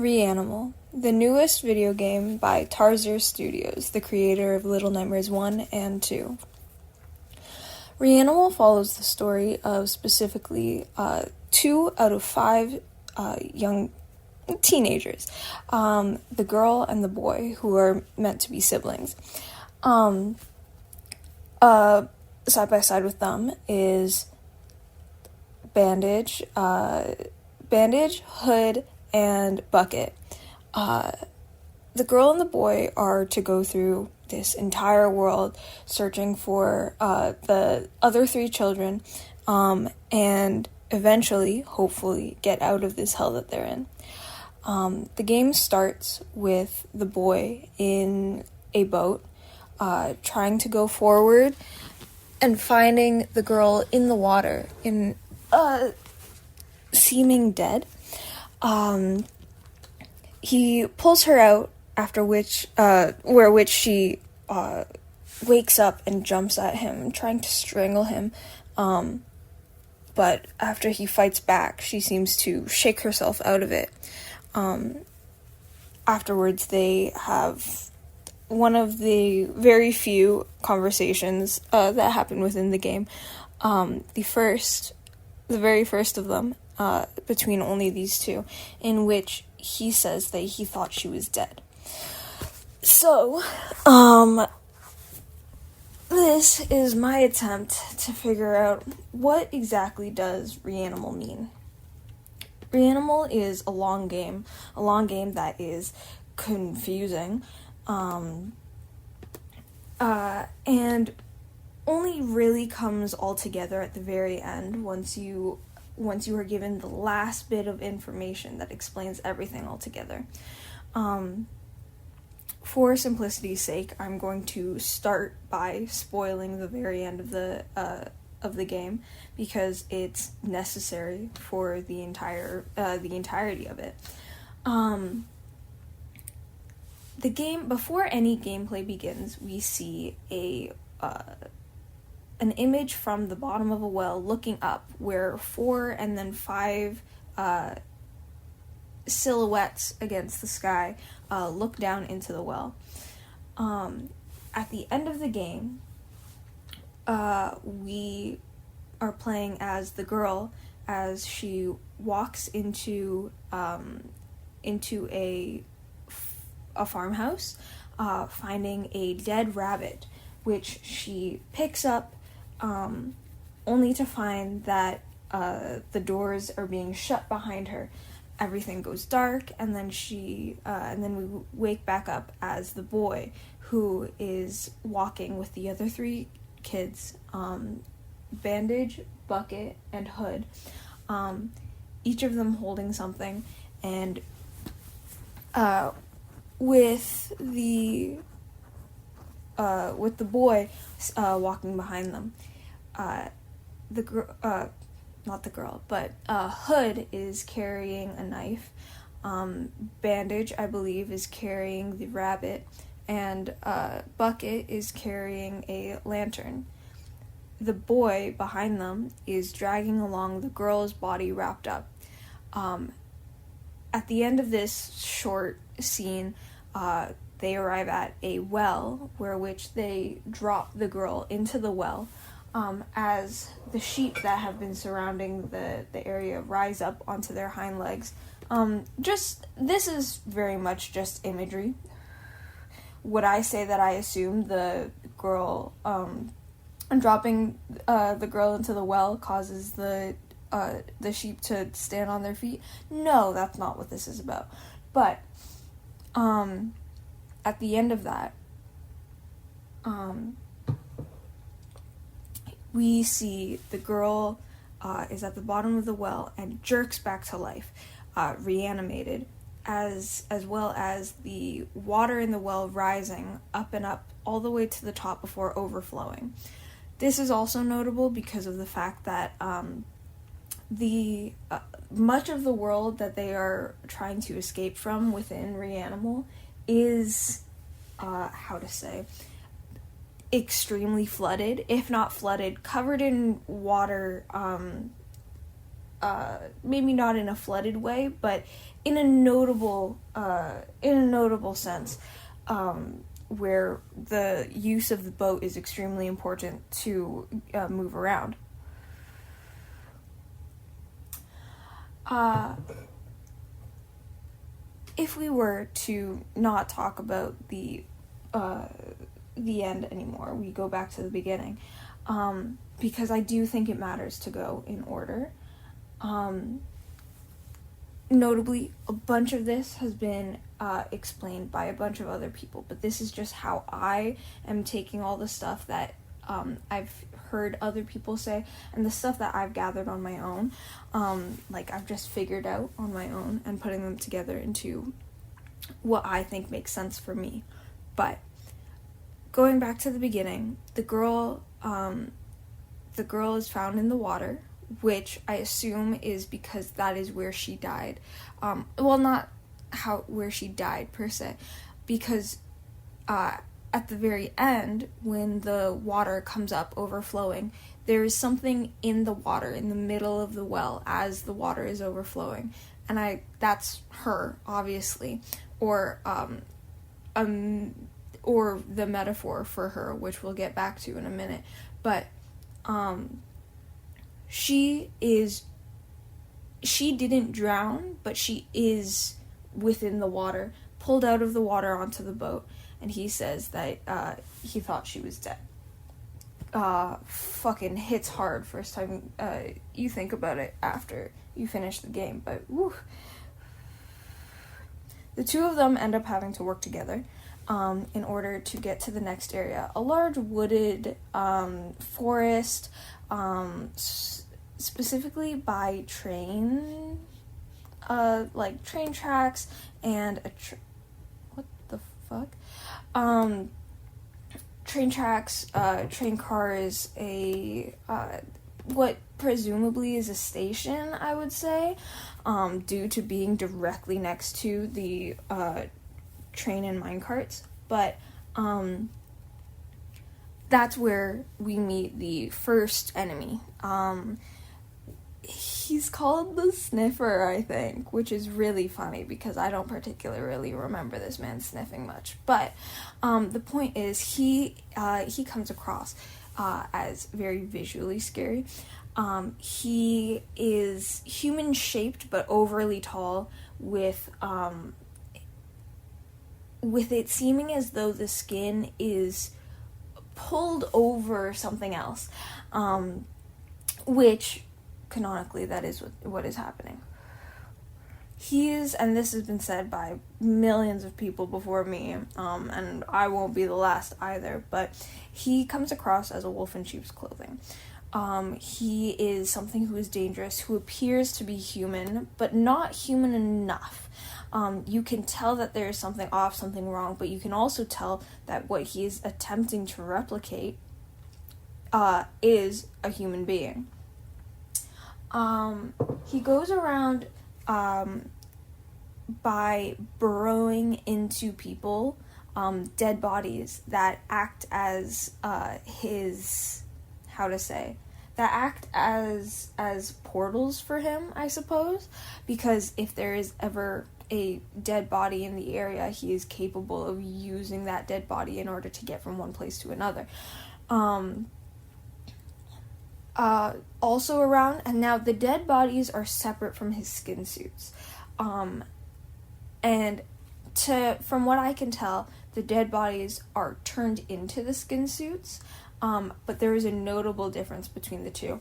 Reanimal, the newest video game by Tarsier Studios, the creator of Little Nightmares 1 and 2. Reanimal follows the story of specifically 2 out of 5 young teenagers, the girl and the boy, who are meant to be siblings. Side by side with them is Bandage, Hood, and Bucket. The girl and the boy are to go through this entire world searching for the other 3 children, and eventually, hopefully, get out of this hell that they're in. The game starts with the boy in a boat, trying to go forward and finding the girl in the water, seeming dead. He pulls her out, after which she wakes up and jumps at him, trying to strangle him. But after he fights back, she seems to shake herself out of it. Afterwards, they have one of the very few conversations that happen within the game. The very first of them, between only these 2, in which he says that he thought she was dead. So, this is my attempt to figure out what exactly does Reanimal mean. Reanimal is a long game that is confusing, and only really comes all together at the very end once you are given the last bit of information that explains everything all together. For simplicity's sake, I'm going to start by spoiling the very end of the game, because it's necessary for the entirety of it. The game, before any gameplay begins, we see an image from the bottom of a well looking up, where 4 and then 5 silhouettes against the sky look down into the well. At the end of the game, we are playing as the girl as she walks into a farmhouse, finding a dead rabbit, which she picks up, only to find that the doors are being shut behind her. Everything goes dark, and then we wake back up as the boy, who is walking with the other 3 kids, Bandage, Bucket, and Hood, each of them holding something, and with the boy walking behind them. Hood is carrying a knife. Bandage, I believe, is carrying the rabbit, and Bucket is carrying a lantern. The boy behind them is dragging along the girl's body wrapped up. At the end of this short scene, they arrive at a well, which they drop the girl into the well, as the sheep that have been surrounding the area rise up onto their hind legs. This is very much just imagery. Would I say that I assume the girl, dropping the girl into the well causes the sheep to stand on their feet? No, that's not what this is about. But, at the end of that, we see the girl is at the bottom of the well and jerks back to life, reanimated, as well as the water in the well rising up and up all the way to the top before overflowing. This is also notable because of the fact that the much of the world that they are trying to escape from within Reanimal is, extremely flooded, if not flooded, covered in water, maybe not in a flooded way, but in a notable sense, where the use of the boat is extremely important to move around. If we were to not talk about the end anymore, we go back to the beginning, because I do think it matters to go in order. Notably, a bunch of this has been explained by a bunch of other people, but this is just how I am taking all the stuff that I've heard other people say, and the stuff that I've gathered on my own, like I've just figured out on my own, and putting them together into what I think makes sense for me. But going back to the beginning, the girl is found in the water, which I assume is because that is where she died. Well, not where she died per se, because at the very end, when the water comes up overflowing, there is something in the water, in the middle of the well, as the water is overflowing, and that's her, obviously, or the metaphor for her, which we'll get back to in a minute, but she didn't drown, but she is within the water, pulled out of the water onto the boat, and he says that he thought she was dead. Fucking hits hard first time you think about it after you finish the game, but woo. The two of them end up having to work together in order to get to the next area, a large wooded forest, specifically by train, like train tracks and what the fuck? Train tracks, train cars, what presumably is a station, I would say, due to being directly next to the train and minecarts, but that's where we meet the first enemy. He's called the Sniffer, I think, which is really funny because I don't particularly remember this man sniffing much. But the point is, he comes across as very visually scary. He is human-shaped but overly tall, with it seeming as though the skin is pulled over something else, which canonically that is what is happening. He is, and this has been said by millions of people before me, and I won't be the last either, but he comes across as a wolf in sheep's clothing. He is something who is dangerous, who appears to be human, but not human enough. You can tell that there is something off, something wrong, but you can also tell that what he is attempting to replicate is a human being. He goes around by burrowing into people, dead bodies that act as as portals for him, I suppose, because if there is ever a dead body in the area, he is capable of using that dead body in order to get from one place to another. Also around, and now the dead bodies are separate from his skin suits. And from what I can tell, the dead bodies are turned into the skin suits, but there is a notable difference between the two.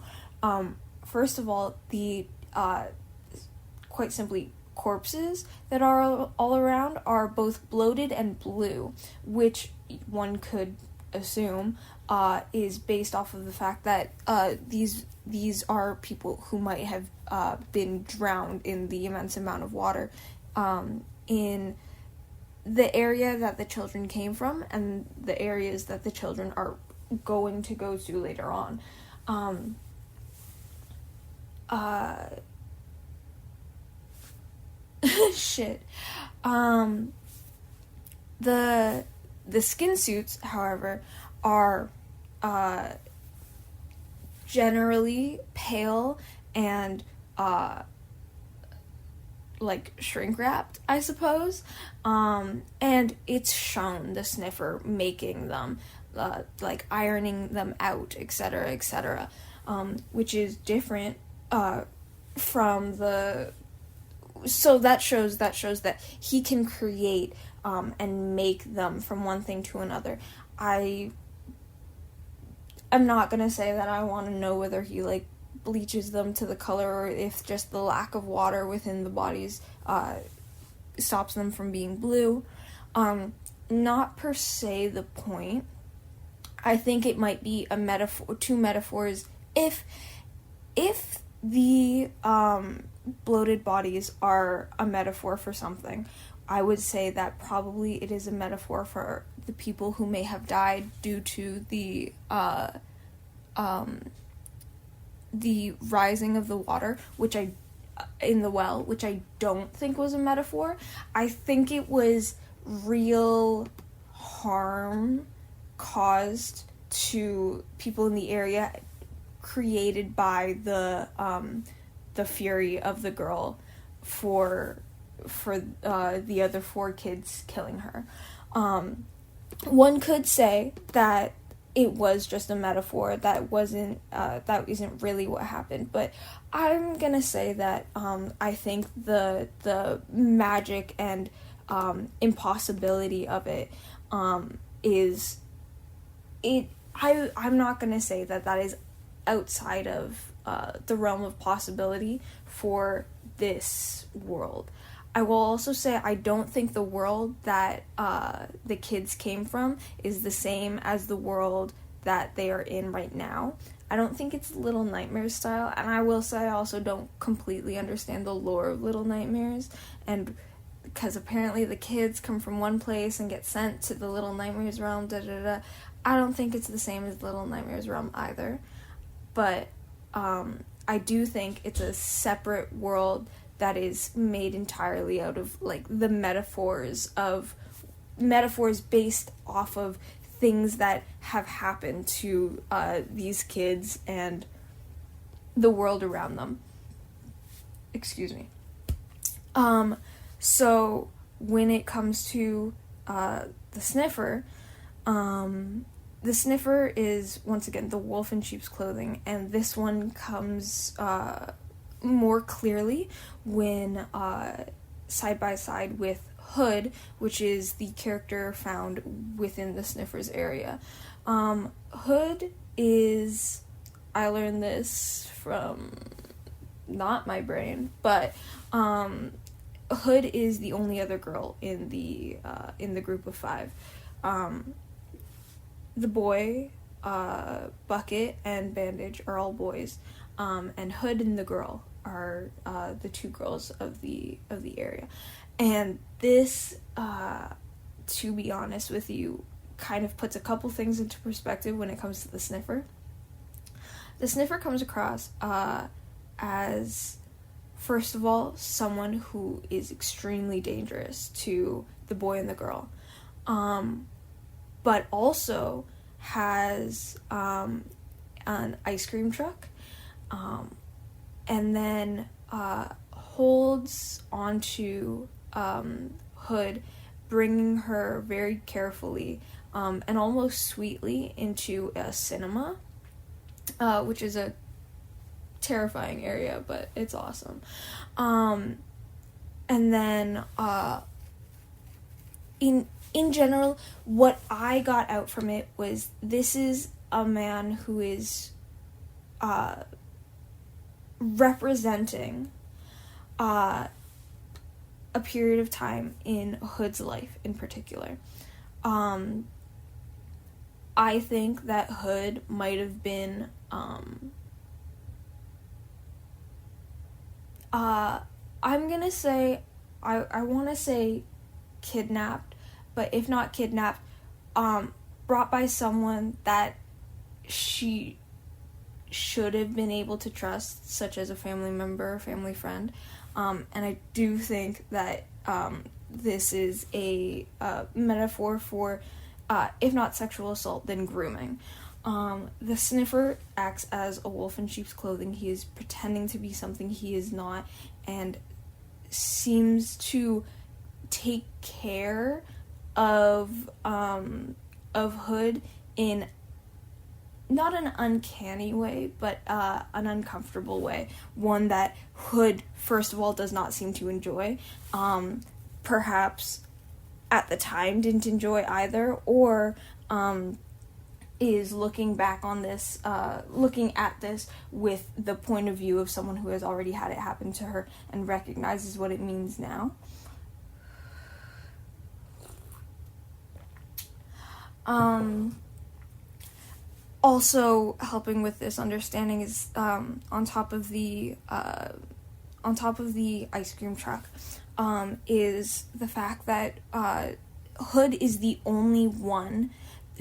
First of all, the, quite simply, corpses that are all around are both bloated and blue, which one could assume is based off of the fact that these are people who might have been drowned in the immense amount of water in the area that the children came from and the areas that the children are going to go to later on. Shit. The skin suits, however, are generally pale and like shrink wrapped, I suppose. And it's shown the sniffer making them, like ironing them out, etc., etc., which is different from the. So that shows that he can create and make them from one thing to another. I'm not gonna say that I want to know whether he like bleaches them to the color, or if just the lack of water within the bodies stops them from being blue. Not per se the point. I think it might be a metaphor, two metaphors. If the bloated bodies are a metaphor for something, I would say that probably it is a metaphor for the people who may have died due to the rising of the water, in the well, which I don't think was a metaphor. I think it was real harm caused to people in the area, created by the fury of the girl for the other 4 kids killing her. One could say that it was just a metaphor, that isn't really what happened, but I'm gonna say that I think the magic and impossibility of it is it. I'm not gonna say that is outside of the realm of possibility for this world. I will also say I don't think the world that the kids came from is the same as the world that they are in right now. I don't think it's Little Nightmares style, and I will say I also don't completely understand the lore of Little Nightmares, and because apparently the kids come from one place and get sent to the Little Nightmares realm, I don't think it's the same as Little Nightmares realm either, but I do think it's a separate world that is made entirely out of like the metaphors based off of things that have happened to these kids and the world around them. Excuse me. So when it comes to the sniffer, the sniffer is, once again, the wolf in sheep's clothing, and this one comes more clearly when side by side with Hood, which is the character found within the sniffer's area. Hood is, I learned this from not my brain, but Hood is the only other girl in the group of 5. The boy, Bucket, and Bandage are all boys, and Hood and the girl are the 2 girls of the area. And this, to be honest with you, kind of puts a couple things into perspective when it comes to the sniffer. The sniffer comes across as, first of all, someone who is extremely dangerous to the boy and the girl. But also has an ice cream truck, and then holds onto Hood, bringing her very carefully and almost sweetly into a cinema, which is a terrifying area, but it's awesome. And then in general, what I got out from it was this is a man who is representing a period of time in Hood's life in particular. I think that Hood might have been I'm gonna say I want to say kidnapped, but if not kidnapped, brought by someone that she should have been able to trust, such as a family member, a family friend. And I do think that this is a metaphor for, if not sexual assault, then grooming. The sniffer acts as a wolf in sheep's clothing. He is pretending to be something he is not, and seems to take care of Hood in not an uncanny way, but an uncomfortable way. One that Hood, first of all, does not seem to enjoy. Perhaps at the time didn't enjoy either, or is looking back on this, looking at this with the point of view of someone who has already had it happen to her and recognizes what it means now. Also helping with this understanding is on top of the ice cream truck is the fact that Hood is the only one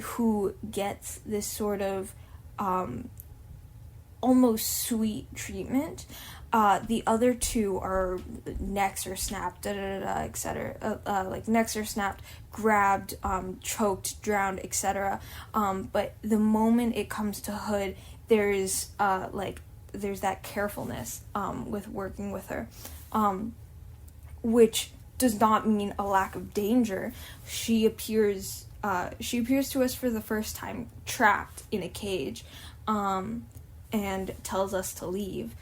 who gets this sort of almost sweet treatment. The other two are necks are snapped, etc. Like necks are snapped, grabbed, choked, drowned, etc. But the moment it comes to Hood, there's that carefulness with working with her, which does not mean a lack of danger. She appears to us for the first time trapped in a cage, and tells us to leave.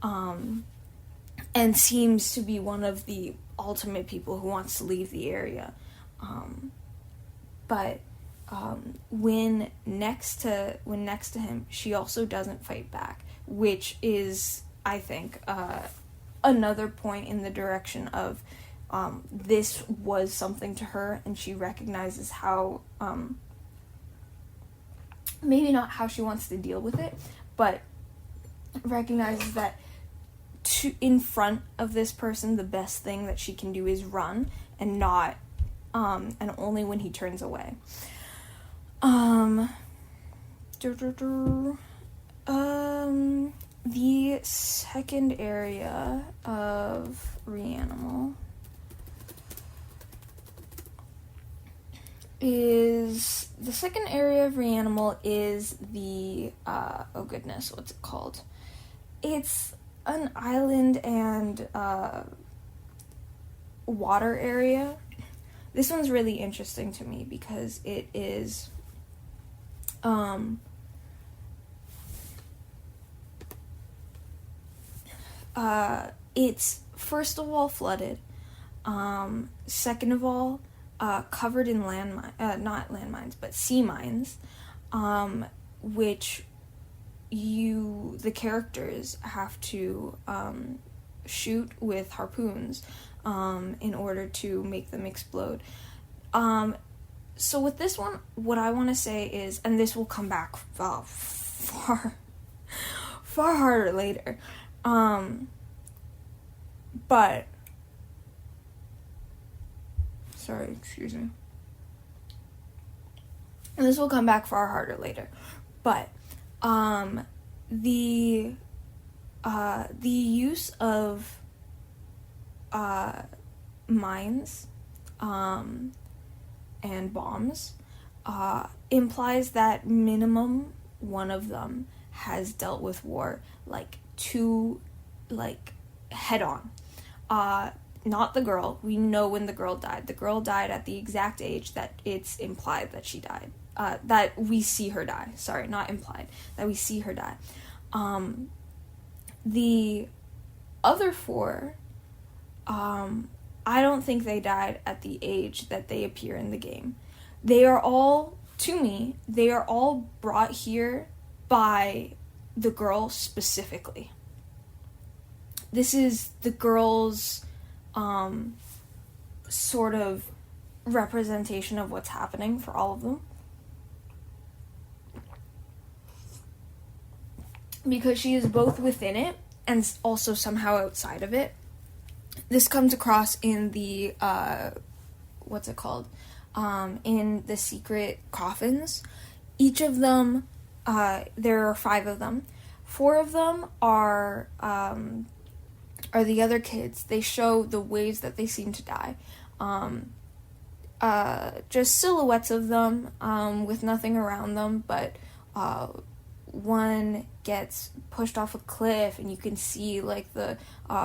And seems to be one of the ultimate people who wants to leave the area. But when next to him, she also doesn't fight back, which is, I think, another point in the direction of this was something to her, and she recognizes how, maybe not how she wants to deal with it, but recognizes that in front of this person, the best thing that she can do is run, and not, and only when he turns away. The second area of Reanimal is the, oh goodness, what's it called? It's an island and water area. This one's really interesting to me because it is it's first of all flooded, second of all covered in not landmines, but sea mines, which the characters have to shoot with harpoons in order to make them explode. So with this one, what I want to say is, and this will come back far harder later, but sorry, excuse me. And this will come back far harder later, but the use of mines and bombs implies that minimum one of them has dealt with war head on. Not the girl. We know when the girl died. The girl died at the exact age that it's implied that she died. That we see her die. Sorry, not implied. That we see her die. The other four, I don't think they died at the age that they appear in the game. They are all, to me, brought here by the girl specifically. This is the girl's sort of representation of what's happening for all of them. Because she is both within it and also somehow outside of it. This comes across in the, in the secret coffins. Each of them, there are 5 of them. 4 of them are the other kids. They show the ways that they seem to die. Just silhouettes of them, with nothing around them, but one gets pushed off a cliff, and you can see like the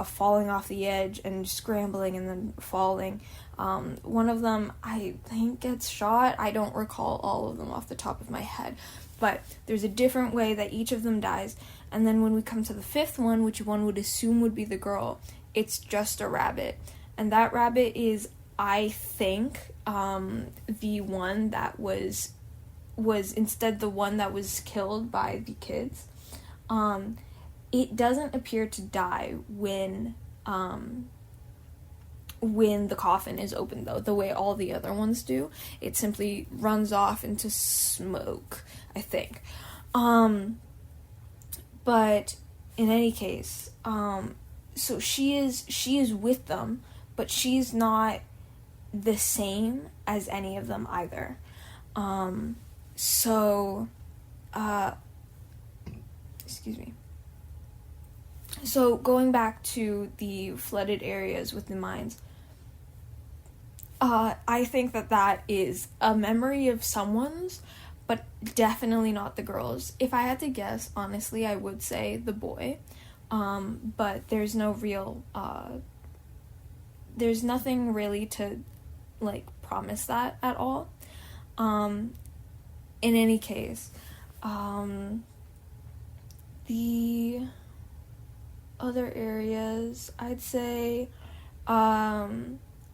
falling off the edge and scrambling and then falling. One of them, I think, gets shot. I don't recall all of them off the top of my head, but there's a different way that each of them dies. And then when we come to the fifth one, which one would assume would be the girl, it's just a rabbit. And that rabbit is, I think, the one that was instead the one that was killed by the kids. It doesn't appear to die when the coffin is open, though, the way all the other ones do. It simply runs off into smoke, I think. But in any case, so she is with them, but she's not the same as any of them either. Excuse me. So going back to the flooded areas with the mines, I think that is a memory of someone's, but definitely not the girl's. If I had to guess, honestly, I would say the boy. But there's no real, there's nothing really to, like, promise that at all. In any case, the other areas, I'd say,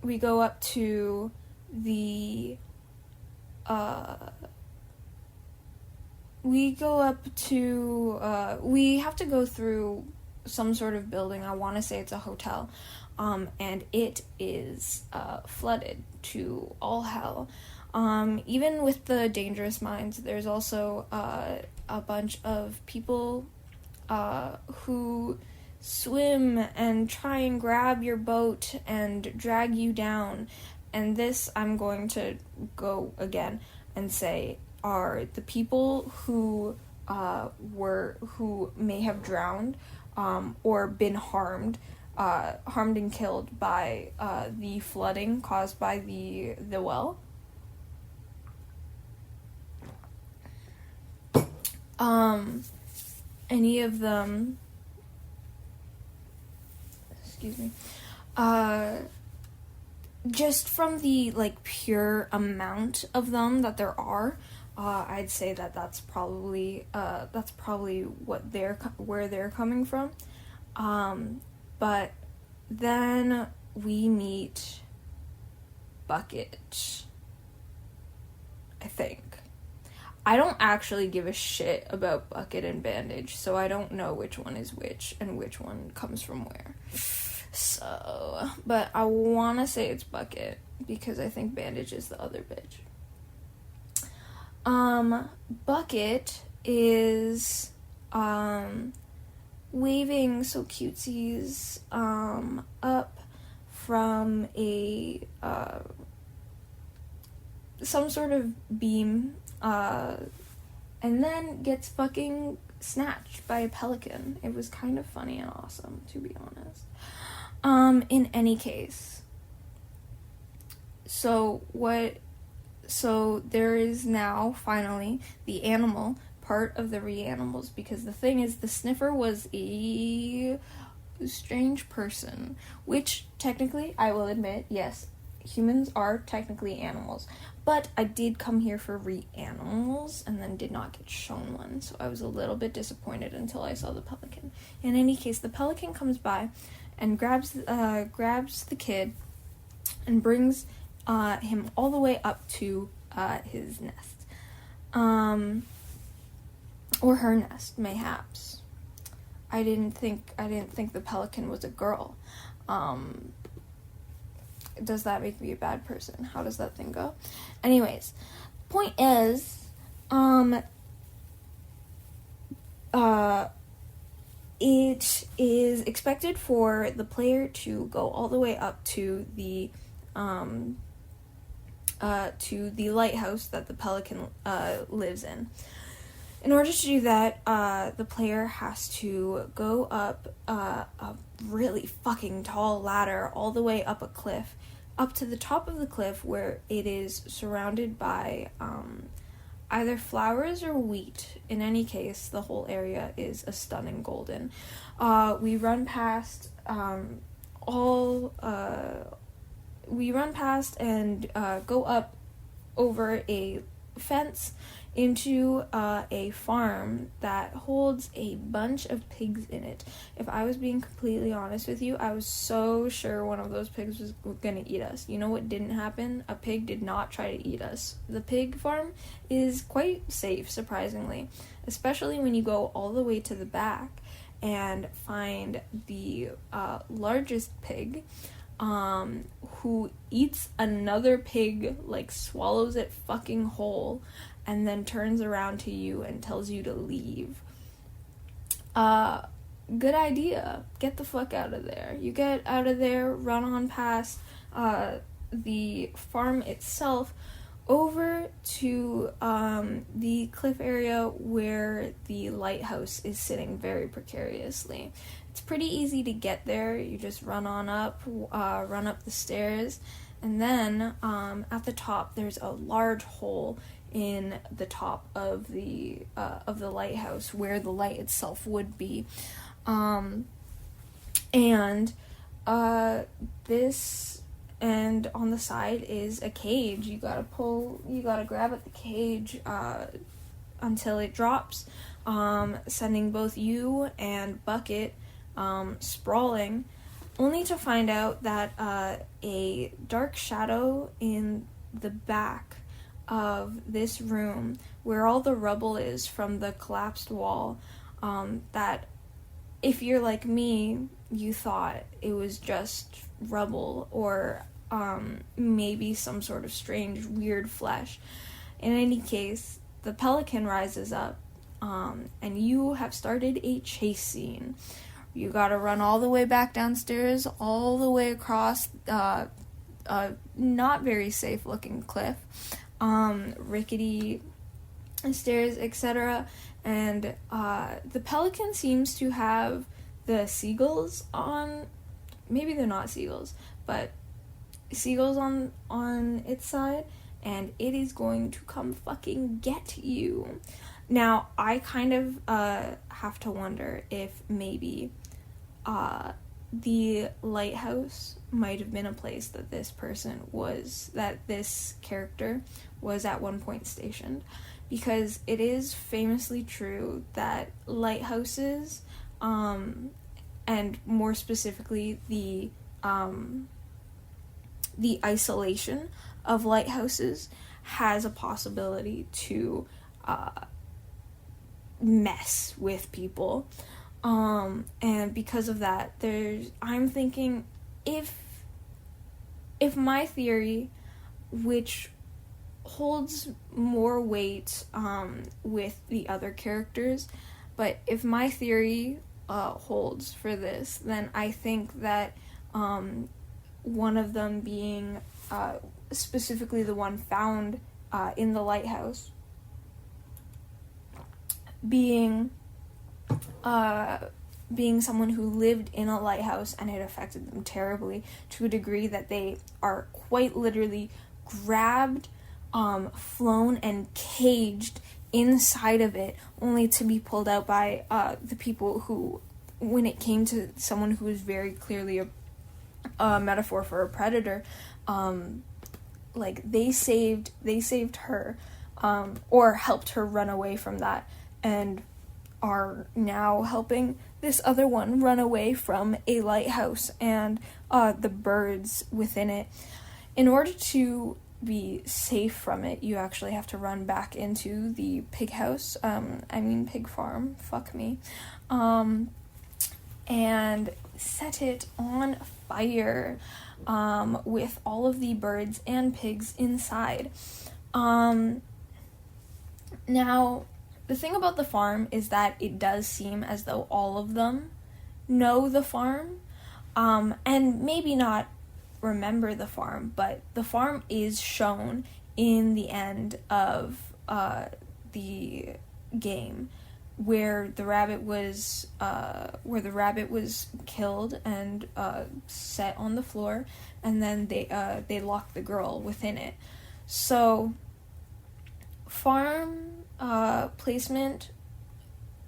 we go up to the, we have to go through some sort of building. I want to say it's a hotel, and it is flooded to all hell. Even with the dangerous mines, there's also a bunch of people who swim and try and grab your boat and drag you down. And this, I'm going to go again and say, are the people who may have drowned or been harmed and killed by the flooding caused by the well. Any of them, excuse me, just from the, like, pure amount of them that there are, I'd say that's probably where they're coming from. But then we meet Bucket, I think. I don't actually give a shit about Bucket and Bandage, so I don't know which one is which and which one comes from where. So, but I want to say it's Bucket, because I think Bandage is the other bitch. Bucket is, waving so cutesies, up from a, some sort of beam, and then gets fucking snatched by a pelican. It was kind of funny and awesome, to be honest. In any case, so there is now, finally, the animal part of the Reanimals, because the thing is, the sniffer was a strange person, which, technically, I will admit, yes, humans are technically animals, but I did come here for Reanimals, and then did not get shown one, so I was a little bit disappointed until I saw the pelican. In any case, the pelican comes by, and grabs the kid, and brings him all the way up to his nest, or her nest, mayhaps. I didn't think the pelican was a girl. Does that make me a bad person? How does that thing go? Anyways, point is, it is expected for the player to go all the way up to the lighthouse that the pelican lives in. In order to do that, the player has to go up a really fucking tall ladder all the way up a cliff, up to the top of the cliff, where it is surrounded by either flowers or wheat. In any case, the whole area is a stunning golden. We run past and go up over a fence into a farm that holds a bunch of pigs in it. If I was being completely honest with you, I was so sure one of those pigs was gonna eat us. You know what didn't happen? A pig did not try to eat us. The pig farm is quite safe, surprisingly, especially when you go all the way to the back and find the largest pig, who eats another pig, like swallows it fucking whole, and then turns around to you and tells you to leave. Good idea. Get the fuck out of there. You get out of there, run on past the farm itself, over to the cliff area where the lighthouse is sitting very precariously. It's pretty easy to get there. You just run up the stairs, and then at the top there's a large hole in the top of the lighthouse where the light itself would be, and on the side is a cage. You gotta grab at the cage until it drops, sending both you and Bucket sprawling, only to find out that a dark shadow in the back of this room, where all the rubble is from the collapsed wall, that if you're like me, you thought it was just rubble or maybe some sort of strange, weird flesh. In any case, the pelican rises up, and you have started a chase scene. You gotta run all the way back downstairs, all the way across a not very safe looking cliff, rickety stairs, etc. And the pelican seems to have the seagulls on, maybe they're not seagulls, but seagulls on its side, and it is going to come fucking get you. Now, I kind of have to wonder if maybe the lighthouse might have been a place that this character was at one point stationed, because it is famously true that lighthouses, and more specifically the isolation of lighthouses, has a possibility to mess with people. And because of that, I'm thinking, if my theory, which holds more weight with the other characters, but if my theory holds for this, then I think that one of them being specifically the one found in the lighthouse, being someone who lived in a lighthouse and it affected them terribly to a degree that they are quite literally grabbed, flown, and caged inside of it, only to be pulled out by the people who, when it came to someone who was very clearly a metaphor for a predator, they saved her, or helped her run away from that, and are now helping this other one run away from a lighthouse and the birds within it. In order to be safe from it, you actually have to run back into the pig house, pig farm, fuck me, and set it on fire, with all of the birds and pigs inside. Now, the thing about the farm is that it does seem as though all of them know the farm, and maybe not remember the farm, but the farm is shown in the end of the game, where the rabbit was killed and set on the floor, and then they locked the girl within it. So farm placement,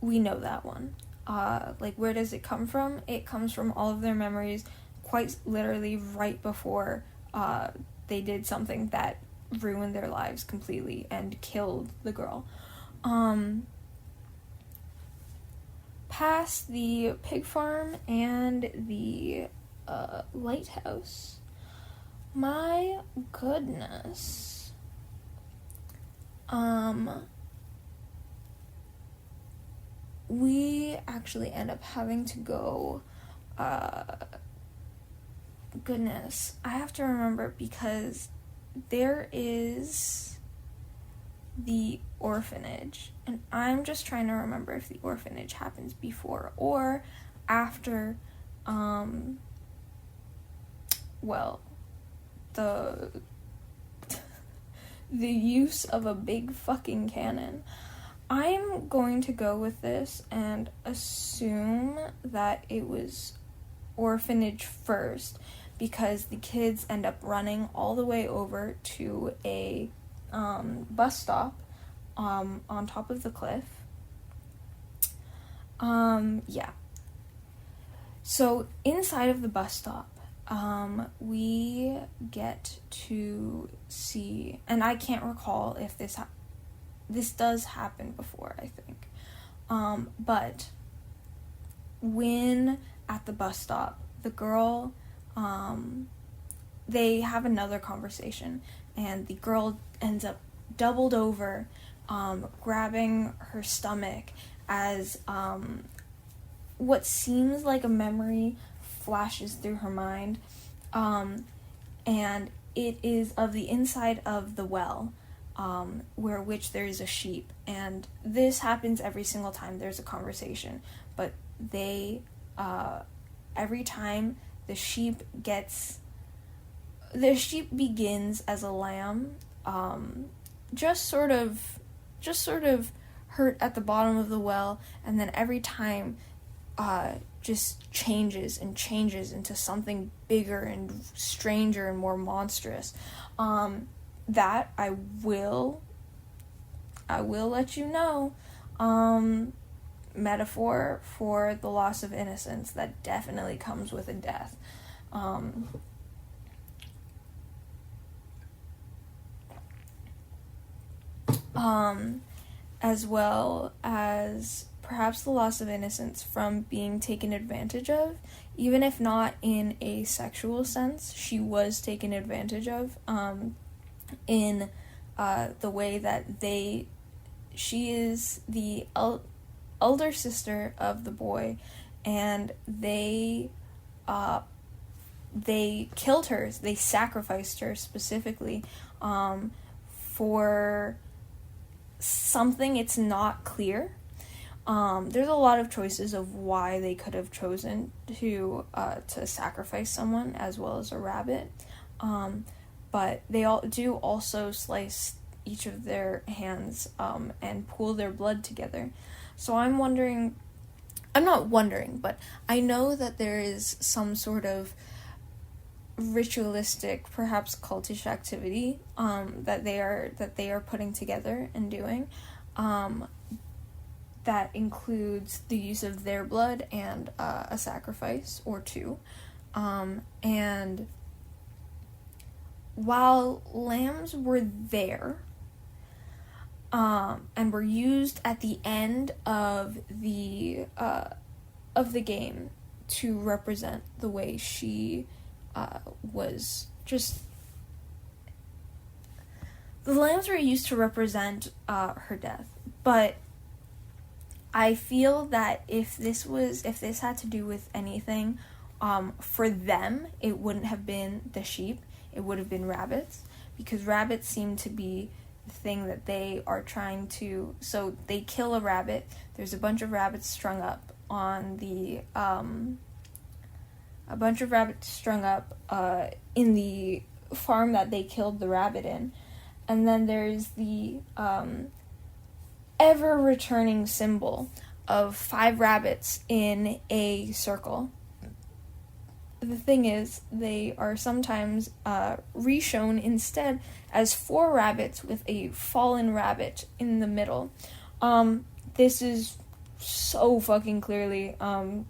we know that one. Like, where does it come from? It comes from all of their memories, quite literally right before they did something that ruined their lives completely and killed the girl. Past the pig farm and the lighthouse, my goodness. We actually end up having to go, goodness, I have to remember, because there is the orphanage, and I'm just trying to remember if the orphanage happens before or after, the use of a big fucking cannon. I'm going to go with this and assume that it was orphanage first, because the kids end up running all the way over to a bus stop on top of the cliff. Yeah. So inside of the bus stop, we get to see, and I can't recall if this does happen before, I think. But when at the bus stop, the girl, they have another conversation, and the girl ends up doubled over, grabbing her stomach as what seems like a memory flashes through her mind, and it is of the inside of the well, where which there is a sheep, and this happens every single time there's a conversation, but they, every time the sheep begins as a lamb, just sort of hurt at the bottom of the well, and then every time, just changes into something bigger and stranger and more monstrous. That I will let you know, metaphor for the loss of innocence that definitely comes with a death. As well as perhaps the loss of innocence from being taken advantage of, even if not in a sexual sense. She was taken advantage of, in the way that she is the elder sister of the boy, and they killed her, they sacrificed her specifically, for something. It's not clear. There's a lot of choices of why they could have chosen to sacrifice someone as well as a rabbit, but they all do also slice each of their hands and pool their blood together. So I'm not wondering, but I know that there is some sort of ritualistic, perhaps cultish activity that they are putting together and doing, that includes the use of their blood and a sacrifice or two, and while lambs were there, and were used at the end of the game to represent the way she was just... The lambs were used to represent her death, but I feel that if this had to do with anything, for them, it wouldn't have been the sheep, it would have been rabbits, because rabbits seem to be the thing that they are trying to... So they kill a rabbit, there's a bunch of rabbits strung up on the... a bunch of rabbits strung up in the farm that they killed the rabbit in. And then there's the ever-returning symbol of 5 rabbits in a circle. the thing is, they are sometimes reshown instead as 4 rabbits with a fallen rabbit in the middle. This is so fucking clearly a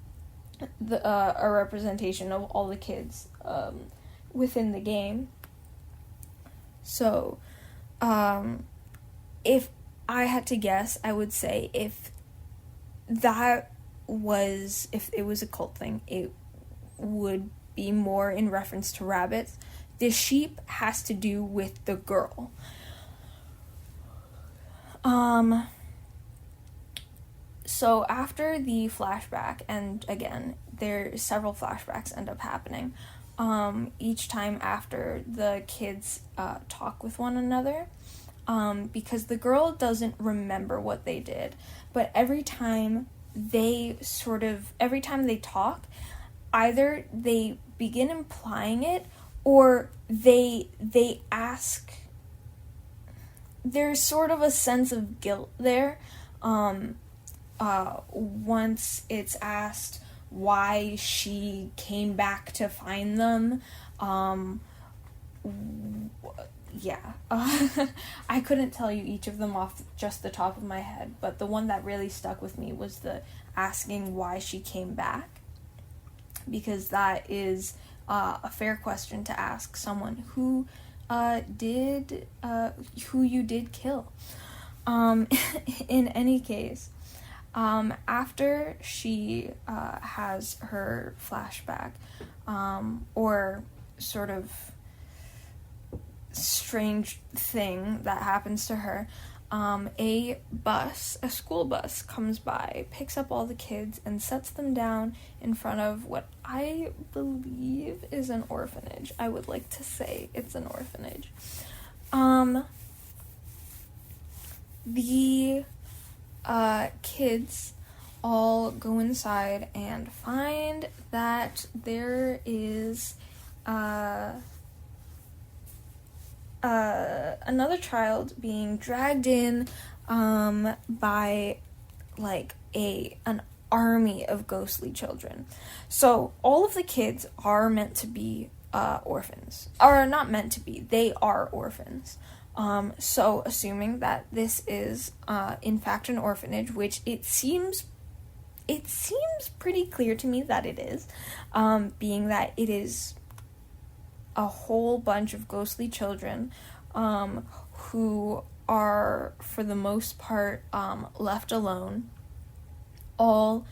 representation of all the kids within the game. So, if I had to guess, I would say if it was a cult thing, it would be more in reference to rabbits. The sheep has to do with the girl. So after the flashback, and again, several flashbacks end up happening, each time after the kids talk with one another, because the girl doesn't remember what they did, but every time they talk, either they begin implying it, or they ask, there's sort of a sense of guilt there, once it's asked why she came back to find them. I couldn't tell you each of them off just the top of my head, but the one that really stuck with me was the asking why she came back, because that is a fair question to ask someone who you did kill. In any case, after she has her flashback, or sort of strange thing that happens to her, a school bus comes by, picks up all the kids, and sets them down in front of what I believe is an orphanage. I would like to say it's an orphanage. The kids all go inside and find that there is another child being dragged in by like an army of ghostly children. So all of the kids are meant to be orphans, or not meant to be, they are orphans. So assuming that this is in fact an orphanage, which it seems pretty clear to me that it is, being that it is a whole bunch of ghostly children who are, for the most part, left alone, all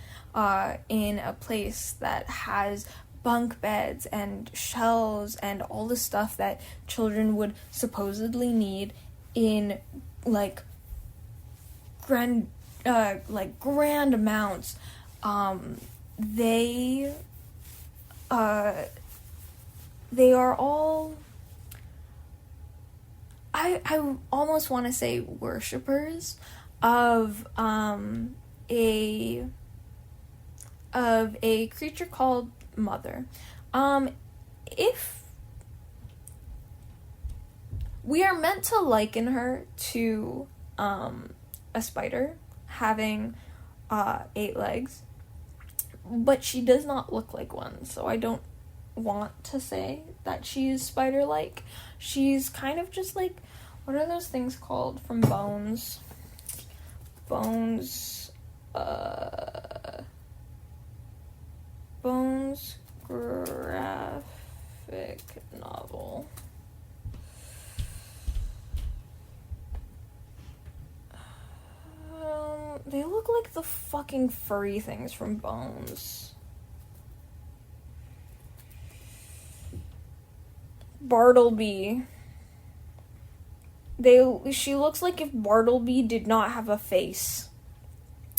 in a place that has bunk beds and shelves and all the stuff that children would supposedly need in grand amounts. They are all, I almost want to say worshippers of a creature called Mother. If we are meant to liken her to a spider having 8 legs, but she does not look like one, so I don't want to say that she is spider-like. She's kind of just like, what are those things called from Bones? Bones graphic novel. They look like the fucking furry things from Bones. Bartleby. She looks like if Bartleby did not have a face.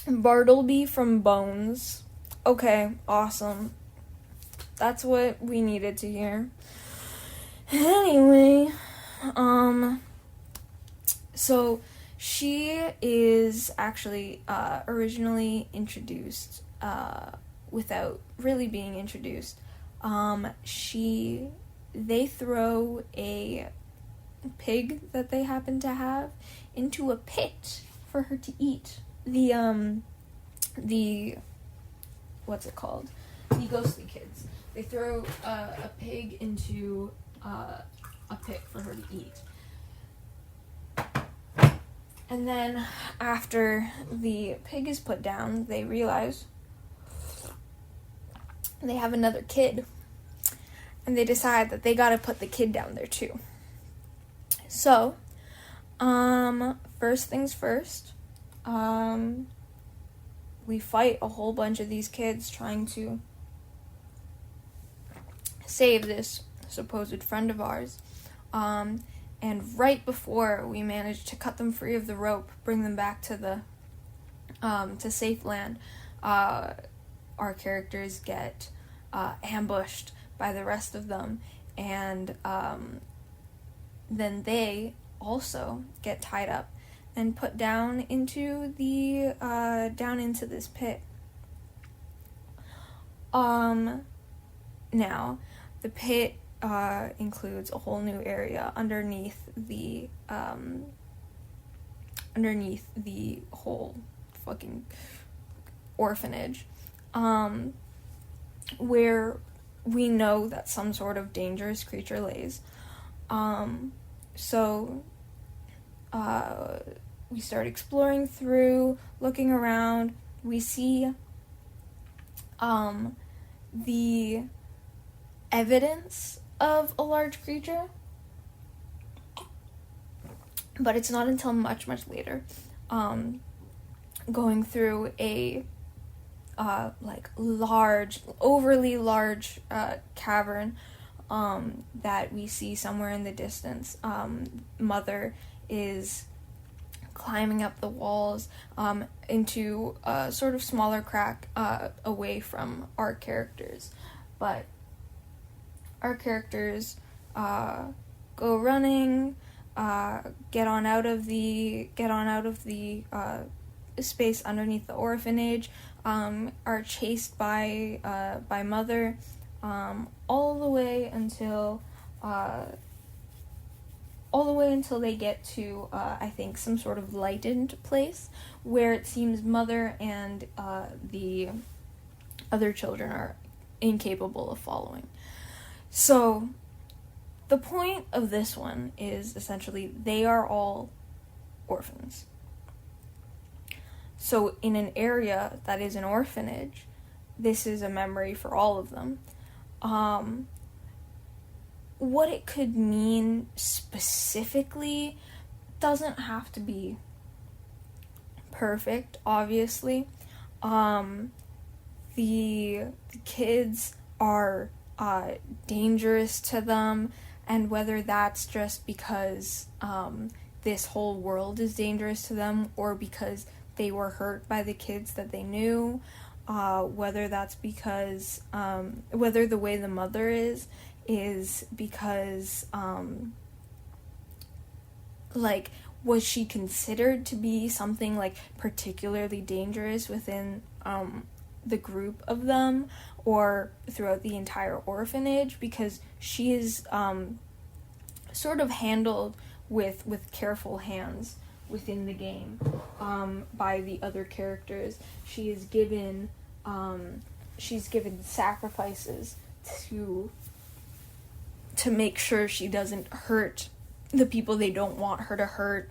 Bartleby from Bones. Okay, awesome. That's what we needed to hear. Anyway, so she is actually originally introduced without really being introduced. They throw a pig that they happen to have into a pit for her to eat. The what's it called? The ghostly kids. they throw a pig into a pit for her to eat. And then after the pig is put down, they realize they have another kid. And they decide that they gotta put the kid down there too. So, first things first, we fight a whole bunch of these kids trying to save this supposed friend of ours. And right before we manage to cut them free of the rope, bring them back to the to safe land, our characters get ambushed by the rest of them, and then they also get tied up and put down into this pit. Now, the pit includes a whole new area underneath the whole fucking orphanage, where we know that some sort of dangerous creature lays. So we start exploring through, looking around. We see the evidence of a large creature, but it's not until much later, going through a overly large cavern that we see somewhere in the distance. Mother is climbing up the walls into a sort of smaller crack away from our characters, but our characters go running, get on out of the space underneath the orphanage, are chased by Mother, all the way until they get to I think some sort of lightened place where it seems Mother and the other children are incapable of following. So the point of this one is essentially they are all orphans. So in an area that is an orphanage, this is a memory for all of them. What it could mean specifically doesn't have to be perfect, obviously. The kids are dangerous to them, and whether that's just because this whole world is dangerous to them, or because they were hurt by the kids that they knew, whether that's because whether the way the mother is because was she considered to be something particularly dangerous within the group of them, or throughout the entire orphanage, because she is sort of handled with careful hands within the game by the other characters. She's given sacrifices to make sure she doesn't hurt the people they don't want her to hurt.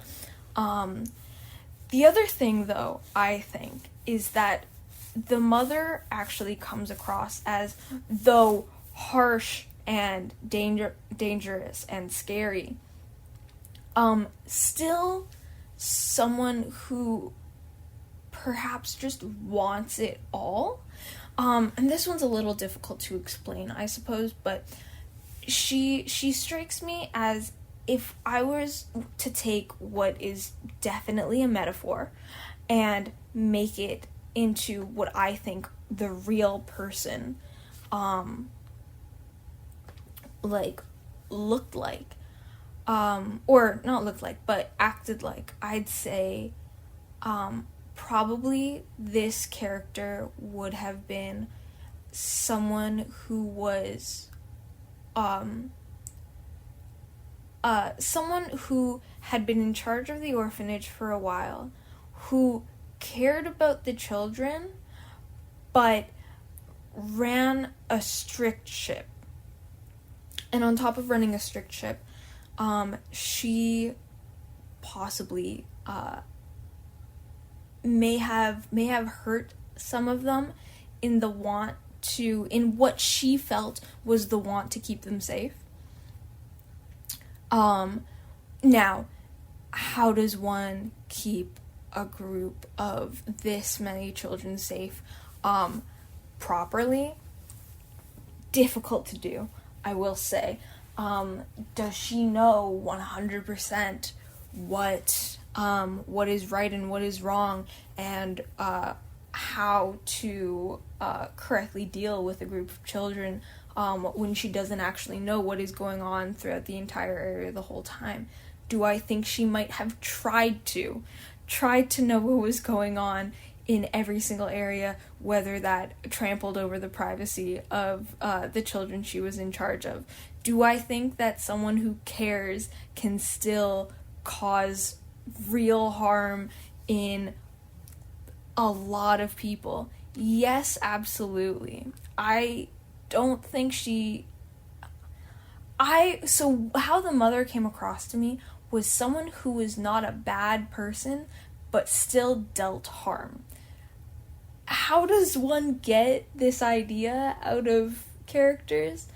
The other thing, though, I think, is that the mother actually comes across as, though harsh and dangerous and scary, still someone who perhaps just wants it all. And this one's a little difficult to explain, I suppose, but she strikes me as, if I was to take what is definitely a metaphor and make it into what I think the real person looked like, or not looked like, but acted like, I'd say probably this character would have been someone who was someone who had been in charge of the orphanage for a while, who cared about the children, but ran a strict ship. And on top of running a strict ship, she possibly may have hurt some of them in what she felt was the want to keep them safe. Now, how does one keep a group of this many children safe properly? Difficult to do, I will say. Does she know 100% what is right and what is wrong, and how to correctly deal with a group of children when she doesn't actually know what is going on throughout the entire area the whole time? Do I think she might have tried to know what was going on in every single area, whether that trampled over the privacy of the children she was in charge of? Do I think that someone who cares can still cause real harm in a lot of people? Yes, absolutely. I don't think so how the mother came across to me was someone who was not a bad person, but still dealt harm. How does one get this idea out of characters?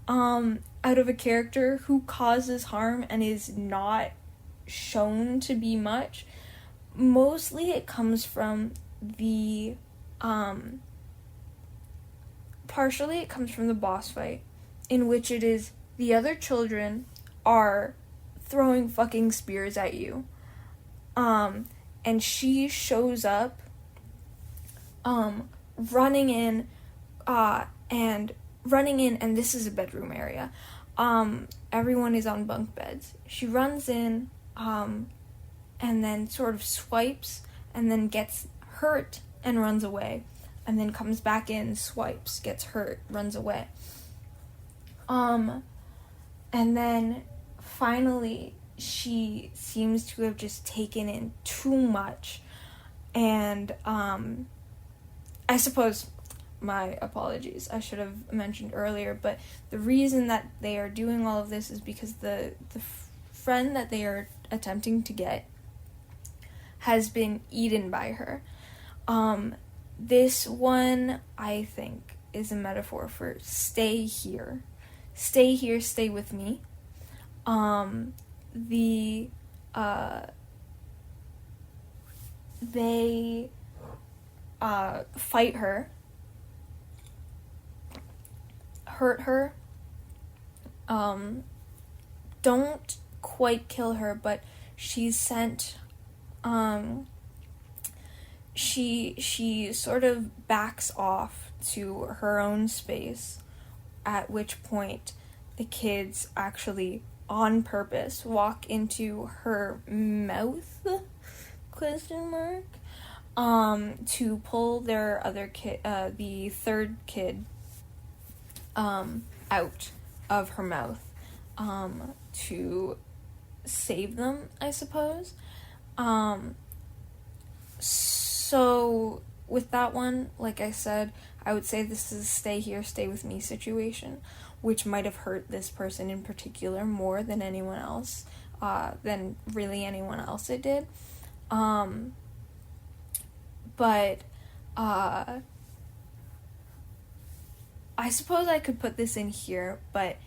Out of a character who causes harm and is not shown to be much? Mostly it comes from partially it comes from the boss fight, in which it is the other children are throwing fucking spears at you. And she shows up, running in, and this is a bedroom area. Everyone is on bunk beds. She runs in, and then sort of swipes, and then gets hurt and runs away. And then comes back in, swipes, gets hurt, runs away. And then finally she seems to have just taken in too much. And I suppose, my apologies, I should have mentioned earlier, but the reason that they are doing all of this is because the friend that they are attempting to get has been eaten by her. This one, I think, is a metaphor for stay here. Stay here, stay with me. They fight her, hurt her, don't quite kill her, but she's sent, she sort of backs off to her own space, at which point the kids actually, on purpose, walk into her mouth, to pull their other kid, the third kid, out of her mouth, to save them, I suppose. So with that one, like I said, I would say this is a stay here, stay with me situation, which might have hurt this person in particular more than anyone else, than really anyone else it did. But I suppose I could put this in here, but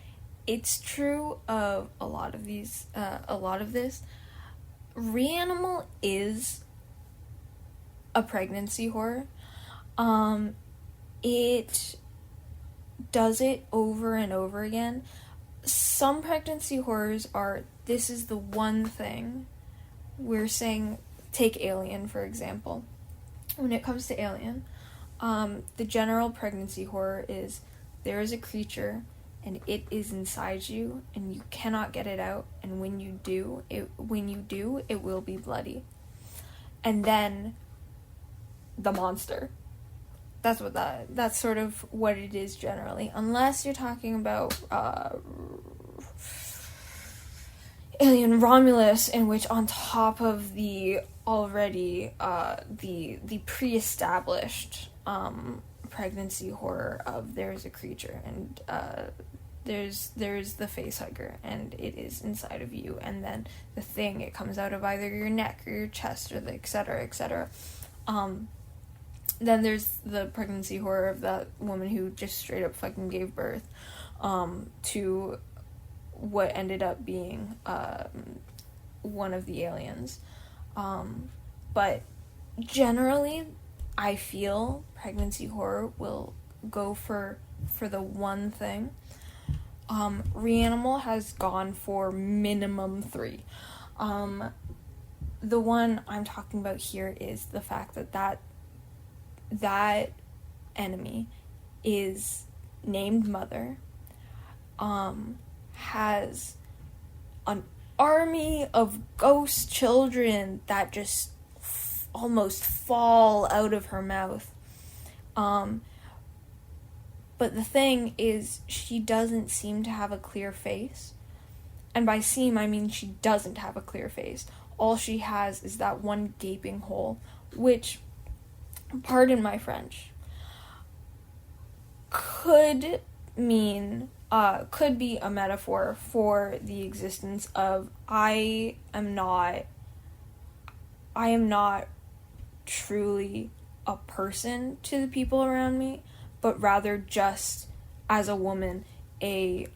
it's true of a lot of this. Reanimal is a pregnancy horror. It does it over and over again. Some pregnancy horrors are, this is the one thing we're saying. Take Alien, for example. When it comes to Alien, the general pregnancy horror is there is a creature and it is inside you and you cannot get it out, and when you do, it will be bloody. And then the monster. That's sort of what it is generally, unless you're talking about Alien Romulus, in which on top of the already the pre-established pregnancy horror of there's a creature, and there's the face hugger, and it is inside of you, and then the thing, it comes out of either your neck or your chest, or the etc., etc. Then there's the pregnancy horror of that woman who just straight up fucking gave birth to what ended up being one of the aliens. But generally, I feel pregnancy horror will go for the one thing. Reanimal has gone for minimum 3. The one I'm talking about here is the fact that enemy is named Mother, has an army of ghost children that just almost fall out of her mouth. But the thing is, she doesn't seem to have a clear face. And by seem, I mean she doesn't have a clear face. All she has is that one gaping hole, which, pardon my French, could be a metaphor for the existence of I am not truly a person to the people around me, but rather just as a woman, a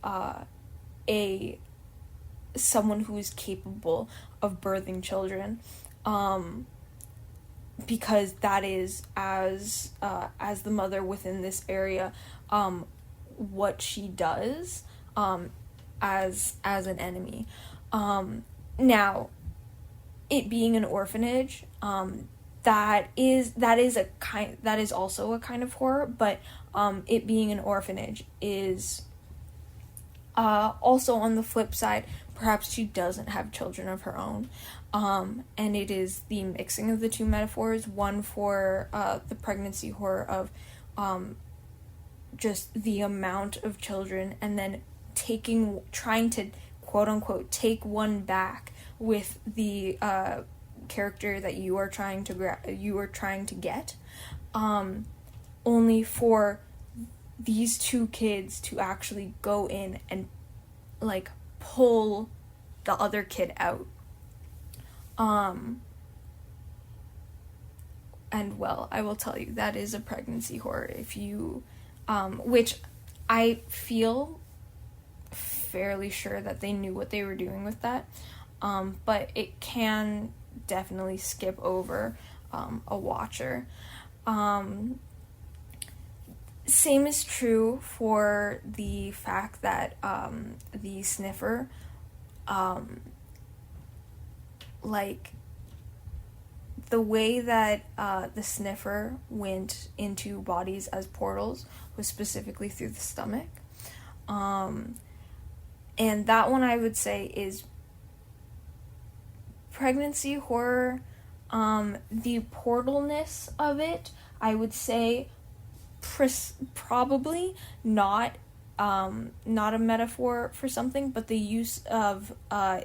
someone who is capable of birthing children, because that is, as the mother within this area, what she does, as an enemy. Now, it being an orphanage, that is also a kind of horror, but it being an orphanage is also, on the flip side, perhaps she doesn't have children of her own, and it is the mixing of the two metaphors, one for the pregnancy horror of just the amount of children, and then trying to quote unquote take one back with the character that you are trying to get, only for these two kids to actually go in and like pull the other kid out. And well, I will tell you, that is a pregnancy horror. If you, which I feel fairly sure that they knew what they were doing with that, but it can definitely skip over a watcher. Same is true for the fact that the sniffer, like the way that the sniffer went into bodies as portals was specifically through the stomach, and that one I would say is pregnancy horror. The portalness of it, I would say, probably not a metaphor for something, but the use of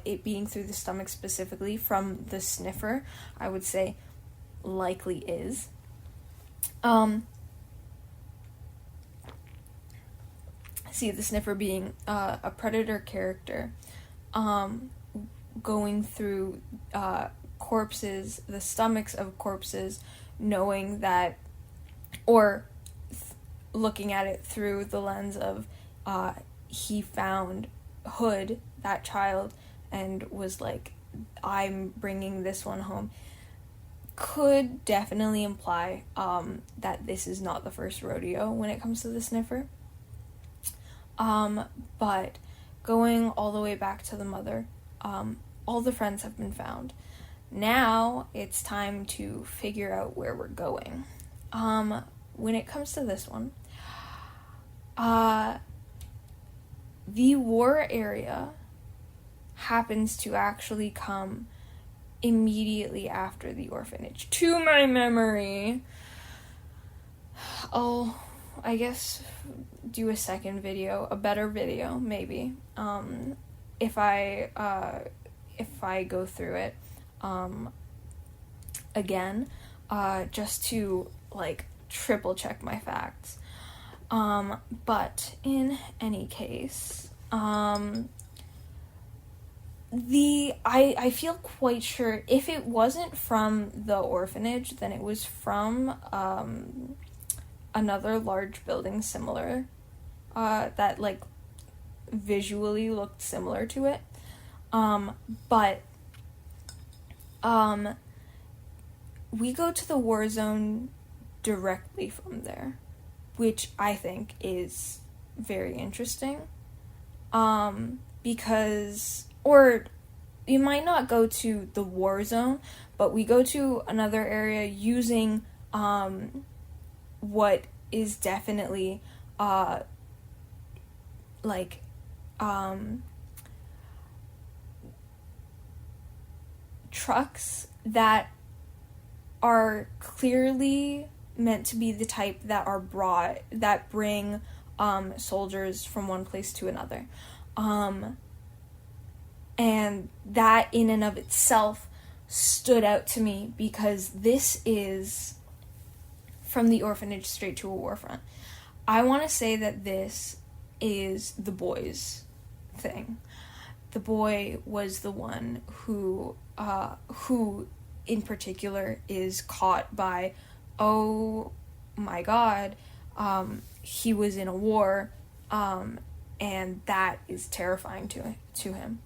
it being through the stomach specifically from the sniffer, I would say likely is. See, the sniffer being a predator character, going through corpses, the stomachs of corpses, knowing that, or looking at it through the lens of he found Hood, that child, and was like, I'm bringing this one home, could definitely imply that this is not the first rodeo when it comes to the sniffer. But going all the way back to the mother, all the friends have been found. Now it's time to figure out where we're going. When it comes to this one, the war area happens to actually come immediately after the orphanage. To my memory, I'll, I guess, do a second video, a better video, maybe, if I go through it, again, just to, like, triple check my facts. But in any case, I feel quite sure if it wasn't from the orphanage, then it was from another large building similar, that like visually looked similar to it. But we go to the war zone directly from there, which I think is very interesting. Because, or you might not go to the war zone, but we go to another area using what is definitely trucks that are clearly meant to be the type that bring soldiers from one place to another. And that in and of itself stood out to me because this is from the orphanage straight to a war front. I want to say that this is the boy's thing. The boy was the one who in particular is caught by, oh my god, he was in a war, and that is terrifying to him.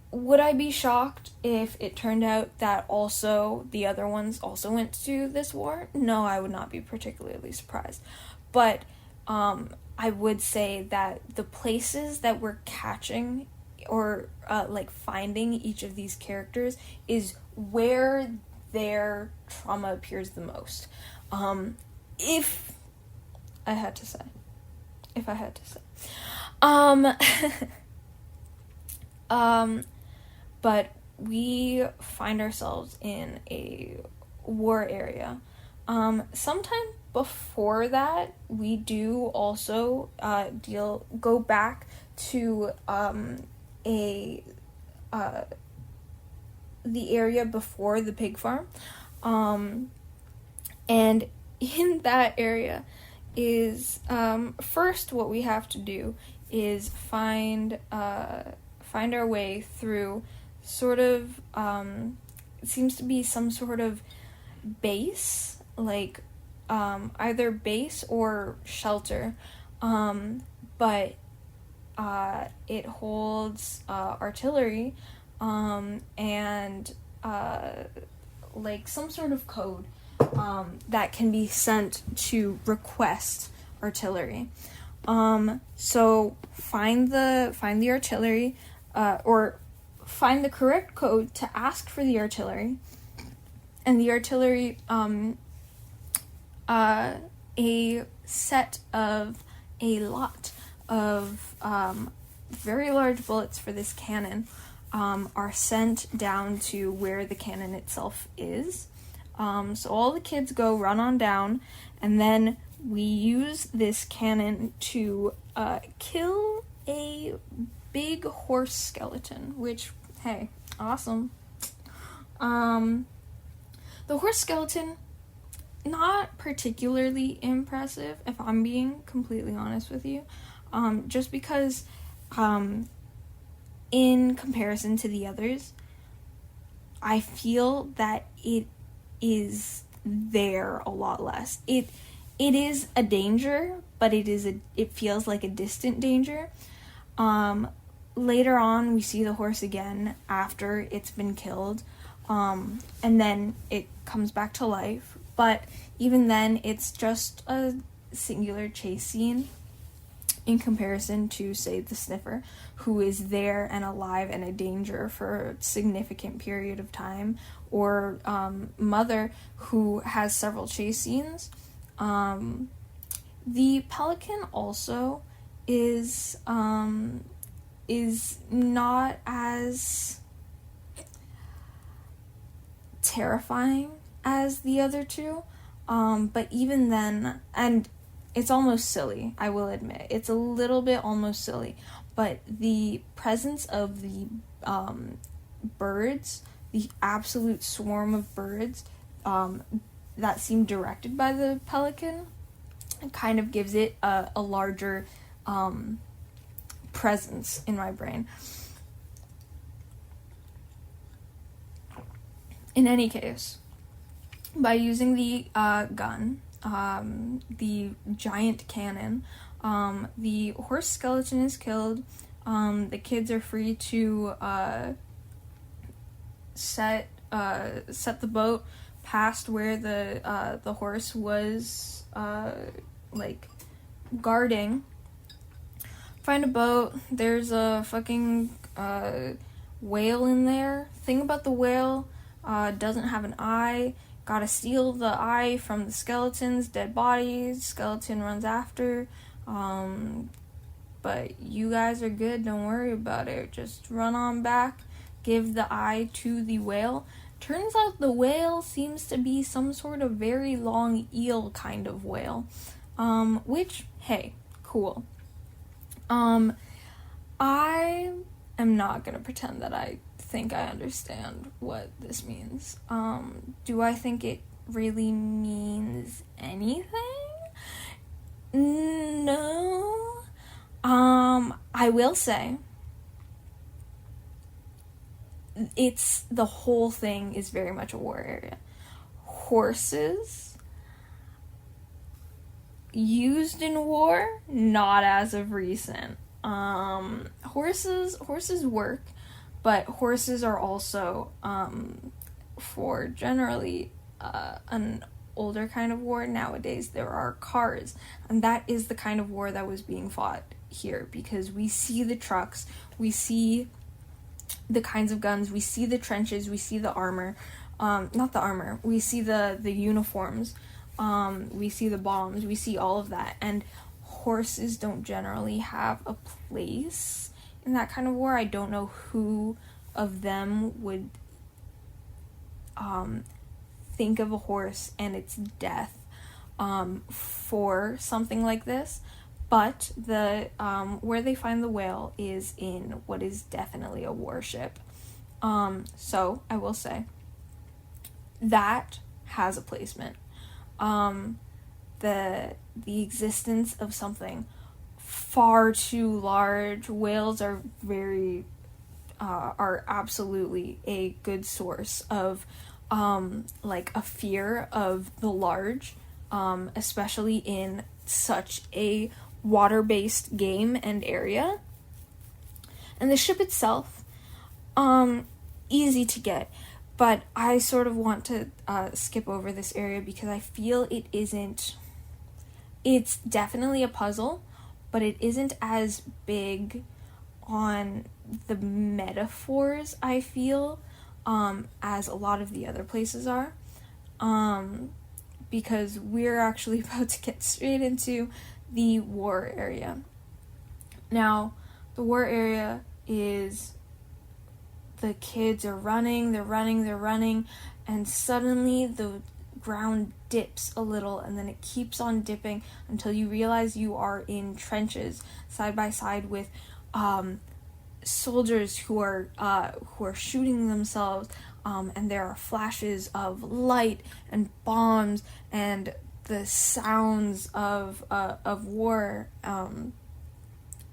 Would I be shocked if it turned out that also the other ones also went to this war? No, I would not be particularly surprised. But I would say that the places that we're catching or finding each of these characters is where their trauma appears the most. If I had to say. But we find ourselves in a war area. Sometime before that, we do also go back to the area before the pig farm. And in that area is first what we have to do is find our way through sort of it seems to be some sort of base, like either base or shelter, but it holds artillery and some sort of code that can be sent to request artillery. So find the artillery, or find the correct code to ask for the artillery, and the artillery, a lot of very large bullets for this cannon are sent down to where the cannon itself is. So all the kids go run on down, and then we use this cannon to kill a big horse skeleton, which, hey, awesome. The horse skeleton, not particularly impressive, if I'm being completely honest with you, just because in comparison to the others, I feel that it is there a lot less. It is a danger, but it feels like a distant danger. Later on, we see the horse again after it's been killed, and then it comes back to life. But even then, it's just a singular chase scene in comparison to, say, the sniffer, who is there and alive and a danger for a significant period of time, or Mother, who has several chase scenes. The pelican also is not as terrifying as the other two, but even then, and it's almost silly, I will admit, it's a little bit almost silly, but the presence of the birds, the absolute swarm of birds that seem directed by the pelican kind of gives it a larger presence in my brain. In any case, by using the gun, the giant cannon, the horse skeleton is killed. The kids are free to set the boat past where the horse was like guarding. Find a boat. There's a fucking whale in there. Thing about the whale, doesn't have an eye. Gotta steal the eye from the skeleton's dead bodies. Skeleton runs after. But you guys are good. Don't worry about it. Just run on back. Give the eye to the whale. Turns out the whale seems to be some sort of very long eel kind of whale. Which, hey, cool. I am not gonna pretend that I think I understand what this means. Do I think it really means anything? No. I will say the whole thing is very much a war area. Horses used in war, not as of recent. Horses work, but horses are also for generally an older kind of war. Nowadays there are cars, and that is the kind of war that was being fought here, because we see the trucks, we see the kinds of guns, we see the trenches, we see the armor, not the armor, we see the uniforms, we see the bombs, we see all of that, and horses don't generally have a place in that kind of war. I don't know who of them would think of a horse and its death for something like this, but the where they find the whale is in what is definitely a warship. So I will say that has a placement. The existence of something far too large. Whales are are absolutely a good source of like a fear of the large, especially in such a water-based game and area. And the ship itself, easy to get, but I sort of want to skip over this area because I feel it's definitely a puzzle, but it isn't as big on the metaphors, I feel, as a lot of the other places are, because we're actually about to get straight into the war area. Now, the war area is the kids are running, they're running, and suddenly the ground dips a little, and then it keeps on dipping until you realize you are in trenches side by side with soldiers who are shooting themselves, and there are flashes of light and bombs and the sounds of war,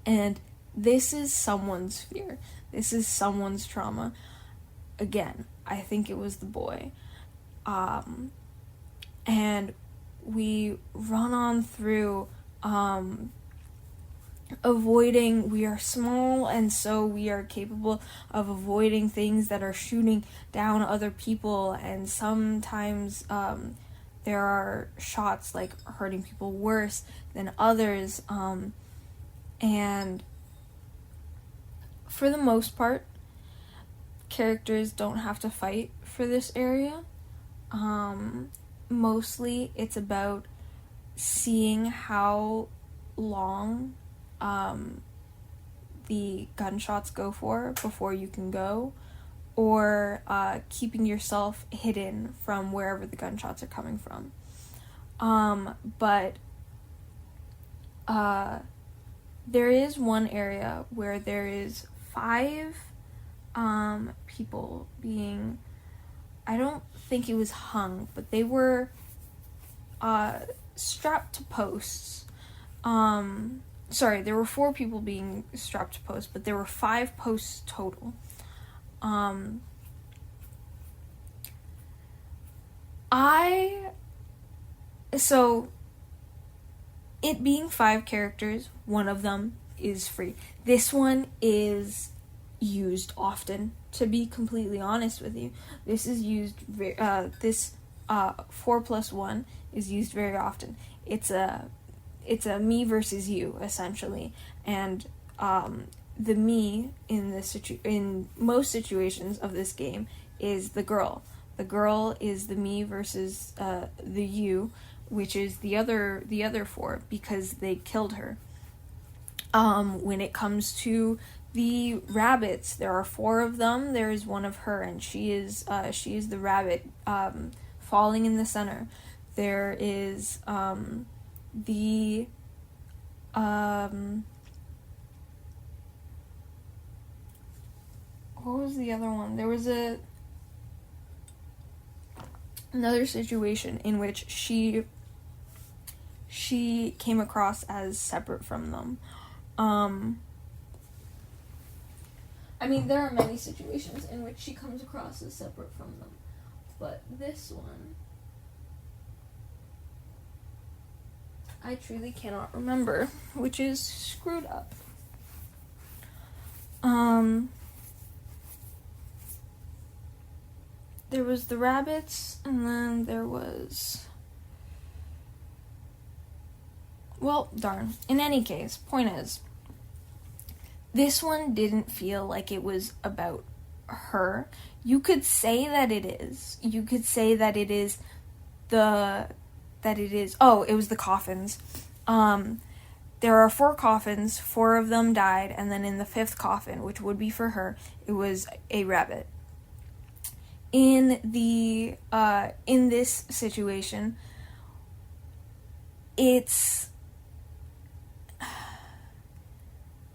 and this is someone's fear. This is someone's trauma. Again, I think it was the boy. And we run on through, avoiding. We are small, and so we are capable of avoiding things that are shooting down other people, and sometimes there are shots like hurting people worse than others, and for the most part, characters don't have to fight for this area. Mostly it's about seeing how long the gunshots go for before you can go, or keeping yourself hidden from wherever the gunshots are coming from. But there is one area where there is 5 people being I don't think it was hung, but they were strapped to posts. Sorry, there were 4 people being strapped to posts, but there were 5 posts total. So, it being 5 characters, one of them is free. This one is used often, to be completely honest with you. This is used, 4+1 is used very often. It's a me versus you, essentially, and the me in most situations of this game is the girl. The girl is the me versus the you, which is the other 4, because they killed her. When it comes to the rabbits, there are 4 of them. There is one of her, and she is the rabbit falling in the center. There is the what was the other one? There was another situation in which she came across as separate from them. I mean, there are many situations in which she comes across as separate from them, but this one, I truly cannot remember, which is screwed up. There was the rabbits, and then there was... Well, darn. In any case, point is, this one didn't feel like it was about her. You could say that it is. You could say that it is oh, it was the coffins. There are 4 coffins, 4 of them died, and then in the 5th coffin, which would be for her, it was a rabbit. In this situation, it's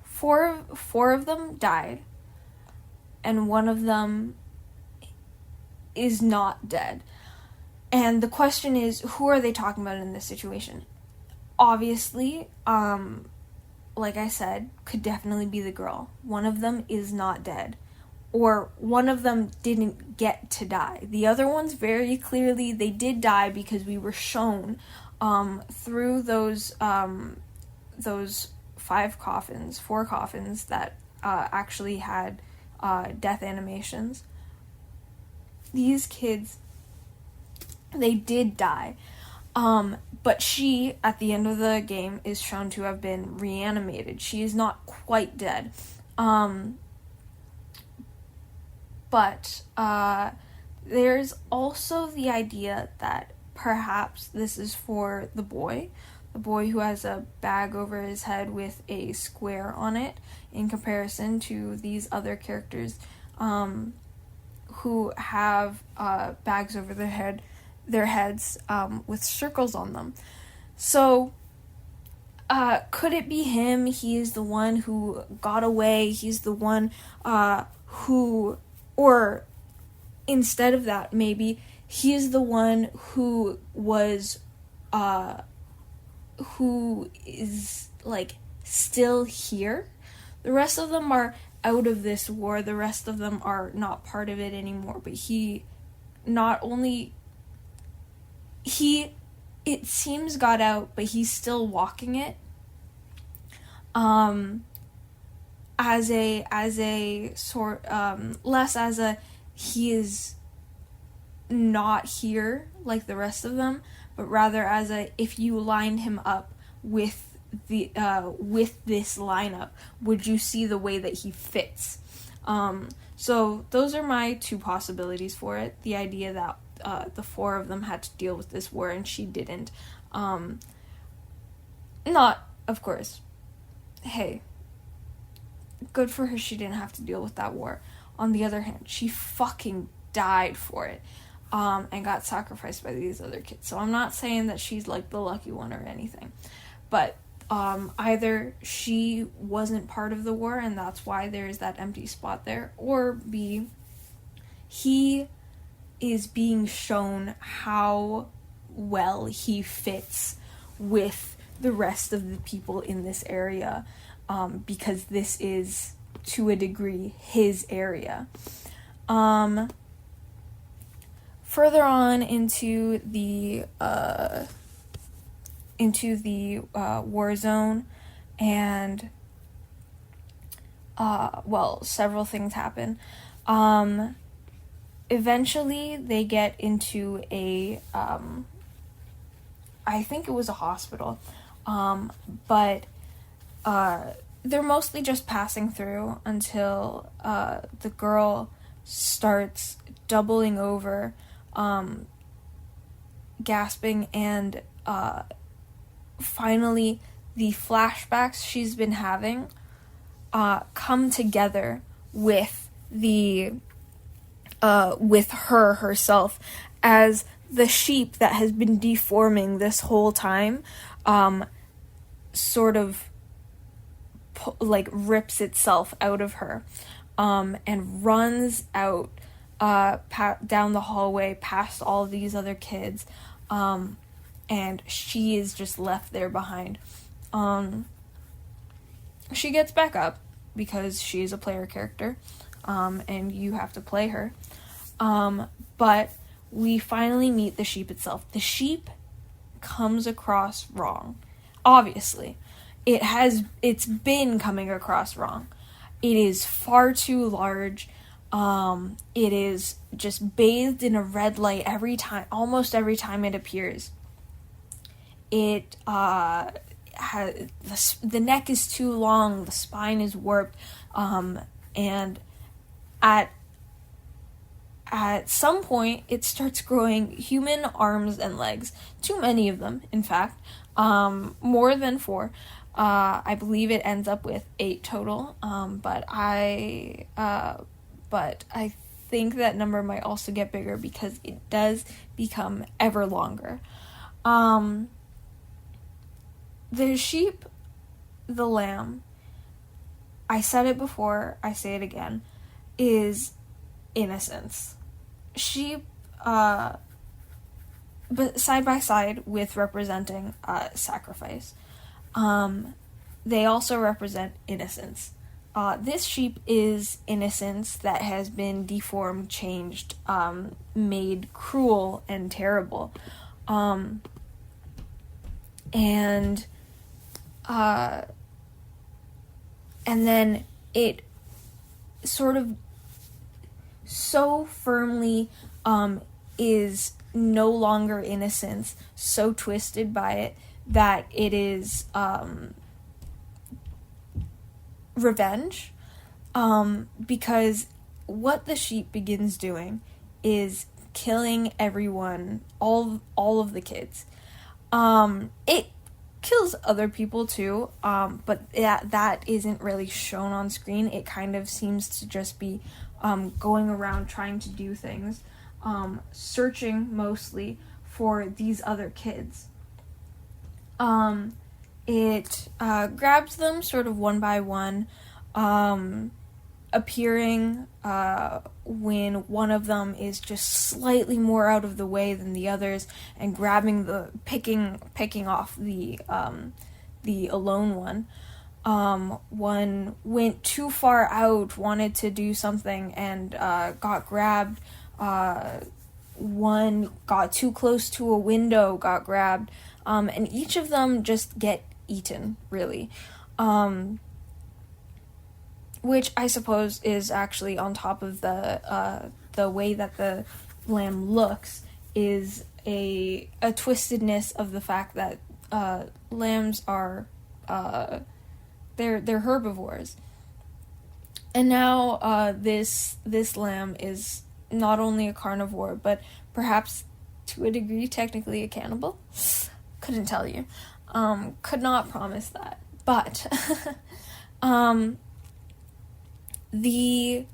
4 of them died, and one of them is not dead. And the question is, who are they talking about in this situation? Obviously, like I said, could definitely be the girl. One of them is not dead. Or one of them didn't get to die. The other ones, very clearly, they did die because we were shown through those 4 coffins that actually had death animations. These kids, they did die. But she, at the end of the game, is shown to have been reanimated. She is not quite dead. But there's also the idea that perhaps this is for the boy who has a bag over his head with a square on it, in comparison to these other characters who have bags over their heads with circles on them. So could it be him? He is the one who got away. He's the one who... Or instead of that, maybe he is the one who is like still here. The rest of them are out of this war. The rest of them are not part of it anymore. But it seems got out, but he's still walking it. As a sort, less as a, he is not here like the rest of them, but rather as a, if you lined him up with with this lineup, would you see the way that he fits? So those are my 2 possibilities for it. The idea that the 4 of them had to deal with this war and she didn't. Not, of course, hey, good for her, she didn't have to deal with that war. On the other hand, she fucking died for it, and got sacrificed by these other kids. So I'm not saying that she's like the lucky one or anything, but either she wasn't part of the war and that's why there's that empty spot there, or B, he is being shown how well he fits with the rest of the people in this area, because this is, to a degree, his area. Further on into the war zone, and several things happen. Eventually they get into a I think it was a hospital, but they're mostly just passing through until the girl starts doubling over, gasping, and finally the flashbacks she's been having come together with with her herself, as the sheep that has been deforming this whole time sort of rips itself out of her, and runs out down the hallway past all these other kids, and she is just left there behind. She gets back up because she's a player character, and you have to play her. But we finally meet the sheep itself. The sheep comes across wrong. Obviously. It's been coming across wrong. It is far too large. It is just bathed in a red light almost every time it appears. It the neck is too long, the spine is warped, and at some point it starts growing human arms and legs. Too many of them, in fact. More than 4. I believe it ends up with 8 total, but I think that number might also get bigger because it does become ever longer. The sheep, the lamb, I said it before, I say it again, is innocence. Sheep, but side by side with representing sacrifice, they also represent innocence. This sheep is innocence that has been deformed, changed, made cruel and terrible. And then it sort of so firmly is no longer innocence, so twisted by it that it is revenge, because what the sheep begins doing is killing everyone, all of the kids. It kills other people too, but that isn't really shown on screen. It kind of seems to just be going around trying to do things, searching mostly for these other kids. It grabs them sort of one by one, appearing when one of them is just slightly more out of the way than the others, and picking off the alone one. One went too far out, wanted to do something, and got grabbed. One got too close to a window, got grabbed. And each of them just get eaten, really. Which I suppose is actually on top of the way that the lamb looks, is a twistedness of the fact that lambs are they're herbivores. And now this lamb is not only a carnivore, but perhaps to a degree technically a cannibal. Couldn't tell you. Could not promise that. But the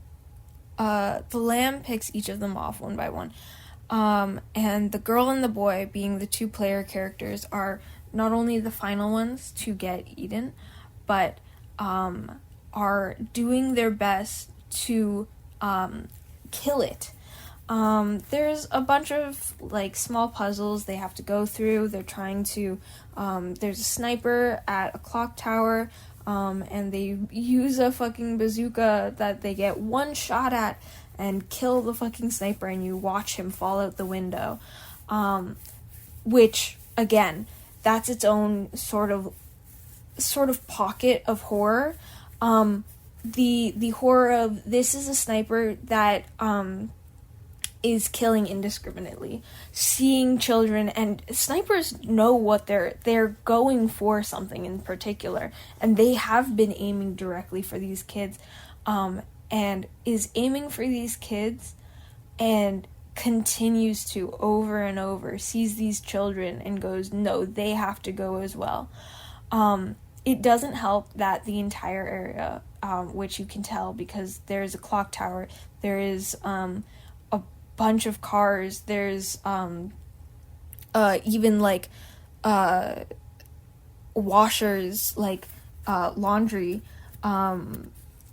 lamb picks each of them off one by one. And the girl and the boy, being the 2 player characters, are not only the final ones to get eaten, but are doing their best to kill it. There's a bunch of, like, small puzzles they have to go through. They're trying to, there's a sniper at a clock tower, and they use a fucking bazooka that they get one shot at and kill the fucking sniper, and you watch him fall out the window. Which, again, that's its own sort of pocket of horror. The horror of, this is a sniper that, is killing indiscriminately, seeing children, and snipers know what they're going for, something in particular, and they have been aiming directly for these kids, and is aiming for these kids, and continues to, over and over, sees these children and goes, no, they have to go as well. It doesn't help that the entire area, which you can tell because there's a clock tower, there is a bunch of cars, there's even like washers, like laundry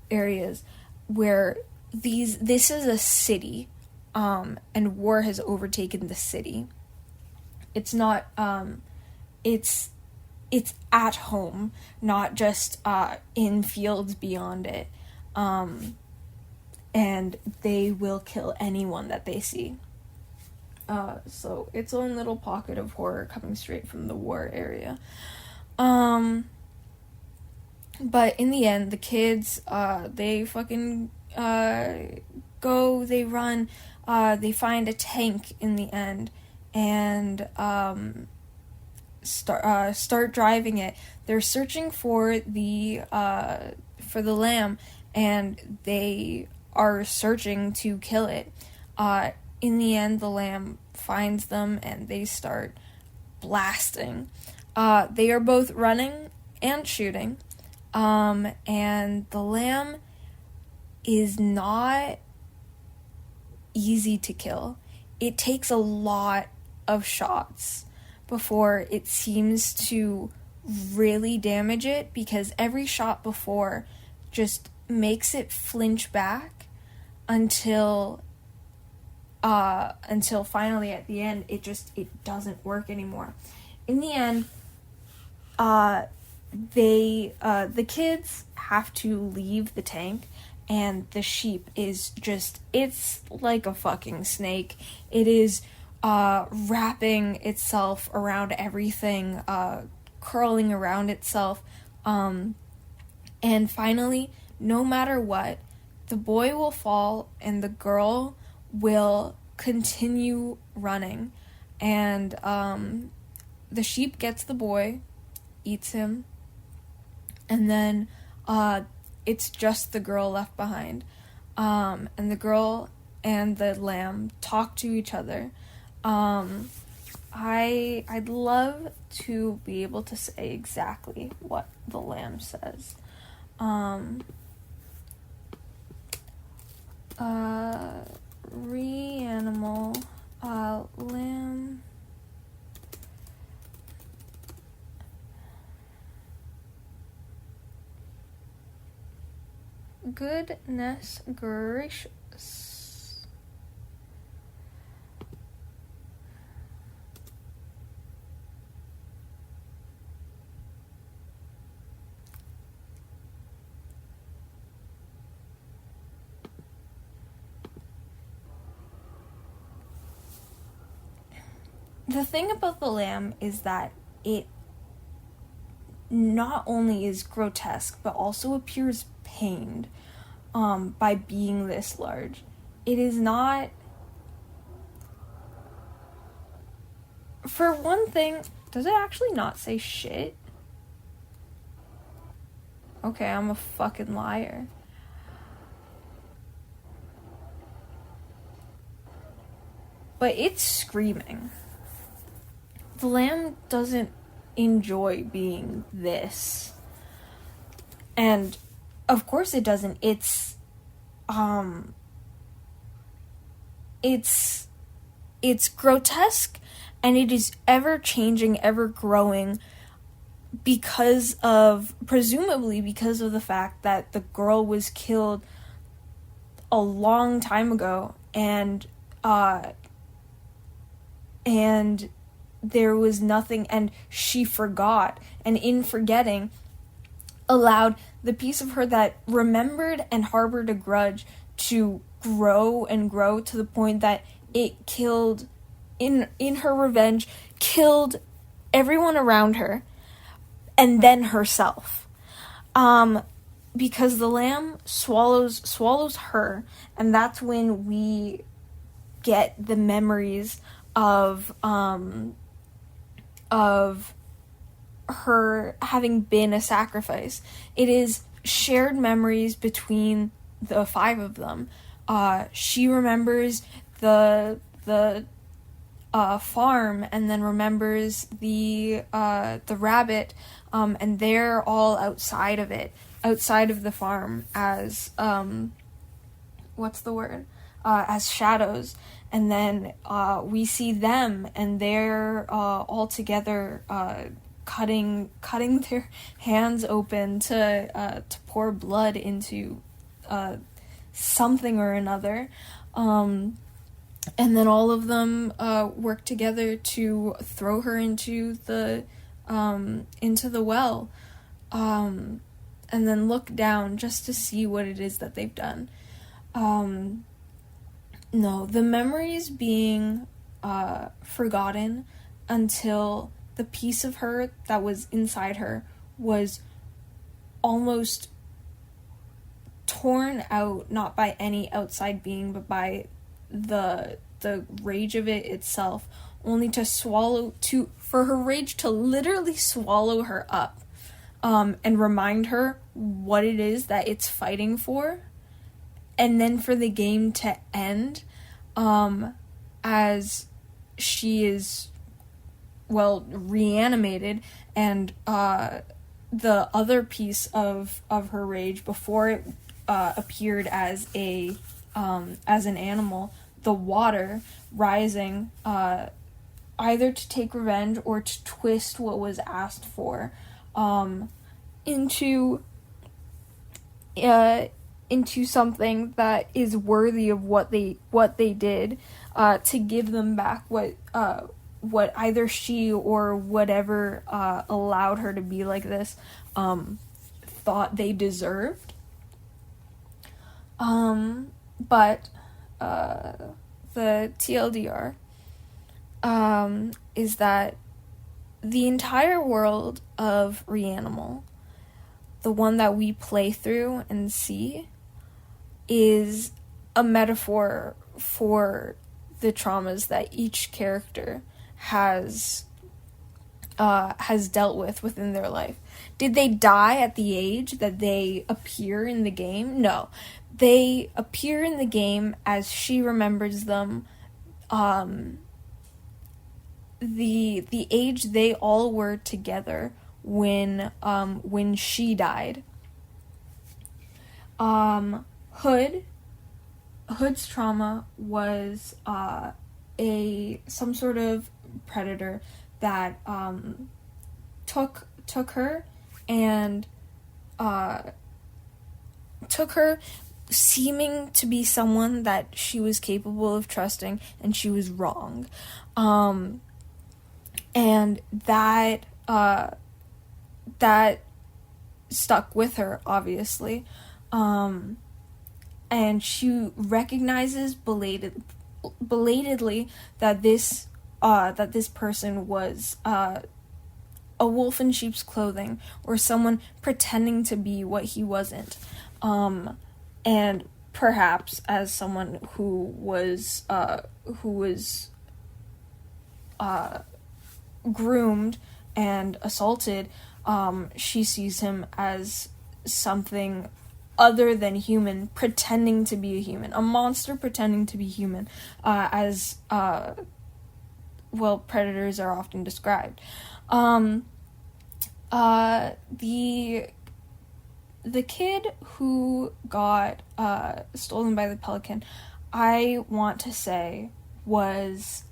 areas, where this is a city, and war has overtaken the city. It's not it's at home, not just in fields beyond it. And they will kill anyone that they see. So its own little pocket of horror coming straight from the war area. But in the end, the kids, they fucking go, they run, they find a tank in the end, and start driving it. They're searching for the lamb, and they are searching to kill it. In the end, the lamb finds them, and they start blasting. They are both running and shooting, and the lamb is not easy to kill. It takes a lot of shots before it seems to really damage it, because every shot before just makes it flinch back until finally at the end it doesn't work anymore. In the end, the kids have to leave the tank, and the sheep is just, it's like a fucking snake. It is wrapping itself around everything, curling around itself, and finally, no matter what, the boy will fall and the girl will continue running, and the sheep gets the boy, eats him, and then it's just the girl left behind, and the girl and the lamb talk to each other. I'd love to be able to say exactly what the lamb says. Reanimal, lamb. Goodness gracious. The thing about the lamb is that it not only is grotesque, but also appears pained by being this large. It is not... For one thing, does it actually not say shit? Okay, I'm a fucking liar. But it's screaming. The lamb doesn't enjoy being this. And of course it doesn't. It's grotesque, and it is ever changing, ever growing, presumably because of the fact that the girl was killed a long time ago, and and there was nothing, and she forgot, and in forgetting, allowed the piece of her that remembered and harbored a grudge to grow and grow to the point that it killed, in her revenge, killed everyone around her, and then herself. Because the lamb swallows her, and that's when we get the memories of her having been a sacrifice. It is shared memories between the 5 of them. She remembers the farm, and then remembers the rabbit, and they're all outside of the farm as as shadows. And then we see them, and they're all together, cutting their hands open to pour blood into something or another. And then all of them work together to throw her into the well, and then look down just to see what it is that they've done. No, the memories being forgotten until the piece of her that was inside her was almost torn out, not by any outside being, but by the rage of it itself, only for her rage to literally swallow her up, and remind her what it is that it's fighting for, and then for the game to end, as she is, reanimated, and the other piece of her rage, before it appeared as an animal, the water rising, either to take revenge or to twist what was asked for, into something that is worthy of what they did, to give them back what either she or whatever allowed her to be like this thought they deserved. But the TLDR is that the entire world of Reanimal, the one that we play through and see, is a metaphor for the traumas that each character has dealt with within their life. Did they die at the age that they appear in the game? No. They appear in the game as she remembers them, the age they all were together when she died. Hood's trauma was some sort of predator that took her, and took her seeming to be someone that she was capable of trusting, and she was wrong. And that stuck with her, obviously. And she recognizes belatedly that this person was a wolf in sheep's clothing, or someone pretending to be what he wasn't. And perhaps as someone who was groomed and assaulted, she sees him as something other than human, pretending to be a human, a monster pretending to be human, as predators are often described. The kid who got stolen by the pelican, I want to say, was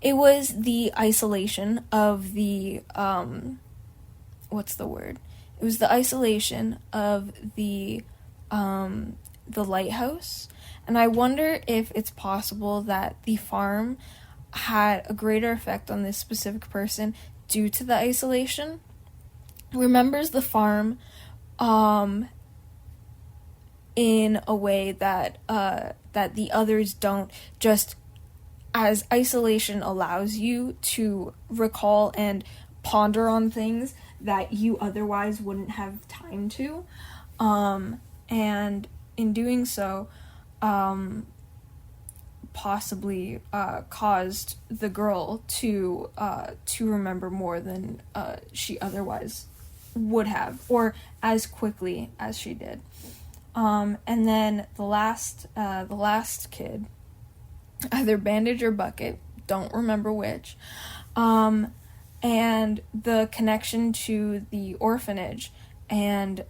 it was the isolation of the It was the isolation of the the lighthouse. And I wonder if it's possible that the farm had a greater effect on this specific person due to the isolation. Remembers the farm in a way that that the others don't, just as isolation allows you to recall and ponder on things that you otherwise wouldn't have time to, and in doing so possibly caused the girl to remember more than she otherwise would have, or as quickly as she did. And then the last kid, either Bandage or Bucket, don't remember which, and the connection to the orphanage and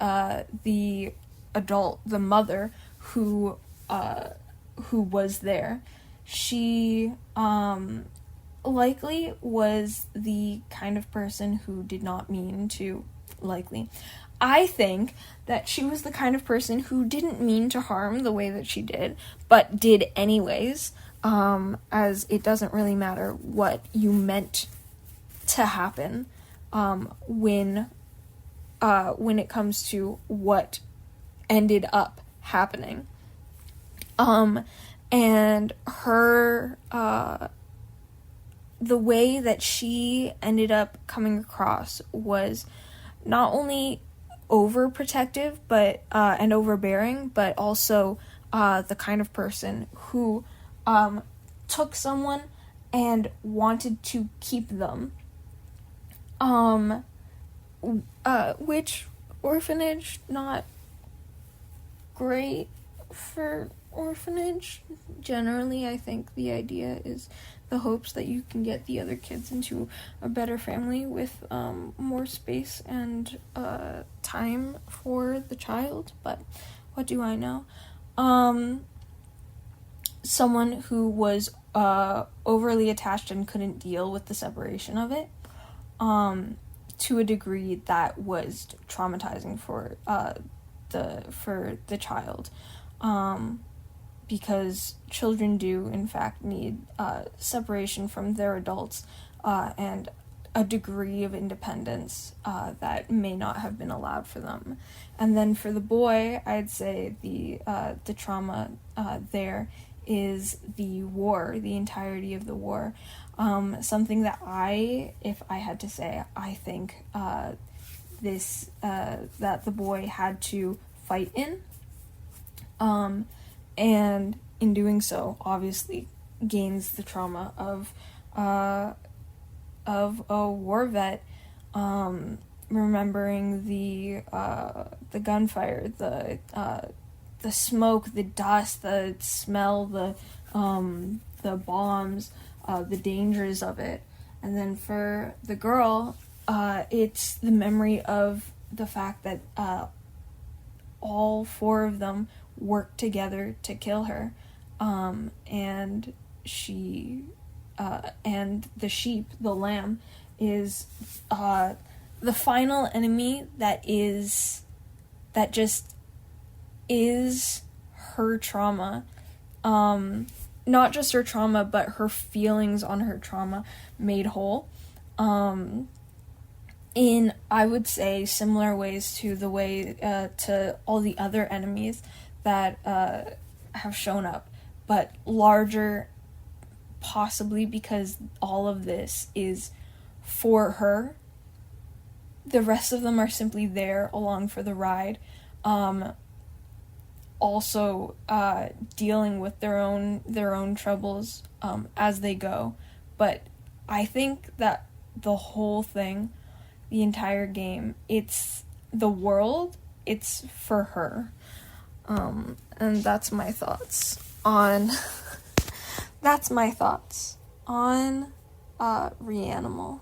the adult, the mother who was there. She likely was the kind of person who did not mean to, I think that she was the kind of person who didn't mean to harm the way that she did, but did anyways, as it doesn't really matter what you meant to happen when it comes to what ended up happening. And her, the way that she ended up coming across was not only overprotective, but, and overbearing, but also, the kind of person who, took someone and wanted to keep them. Which orphanage, not great for orphanage. Generally, I think the idea is the hopes that you can get the other kids into a better family with more space and time for the child, but what do I know? Someone who was overly attached and couldn't deal with the separation of it, to a degree that was traumatizing for the child, because children do in fact need separation from their adults and a degree of independence that may not have been allowed for them. And then for the boy, I'd say the trauma there is the war, the entirety of the war. Something that if I had to say, I think that the boy had to fight in, and in doing so, obviously gains the trauma of a war vet, remembering the gunfire, the smoke, the dust, the smell, the bombs, the dangers of it. And then for the girl, it's the memory of the fact that all four of them worked together to kill her, and she and the sheep, the lamb, is the final enemy that just is her trauma. Not just her trauma, but her feelings on her trauma made whole. In, I would say, similar ways to the way to all the other enemies that have shown up, but larger, possibly because all of this is for her. The rest of them are simply there along for the ride, also dealing with their own troubles as they go. But I think that the whole thing, the entire game, it's the world, it's for her. And that's my thoughts on Reanimal.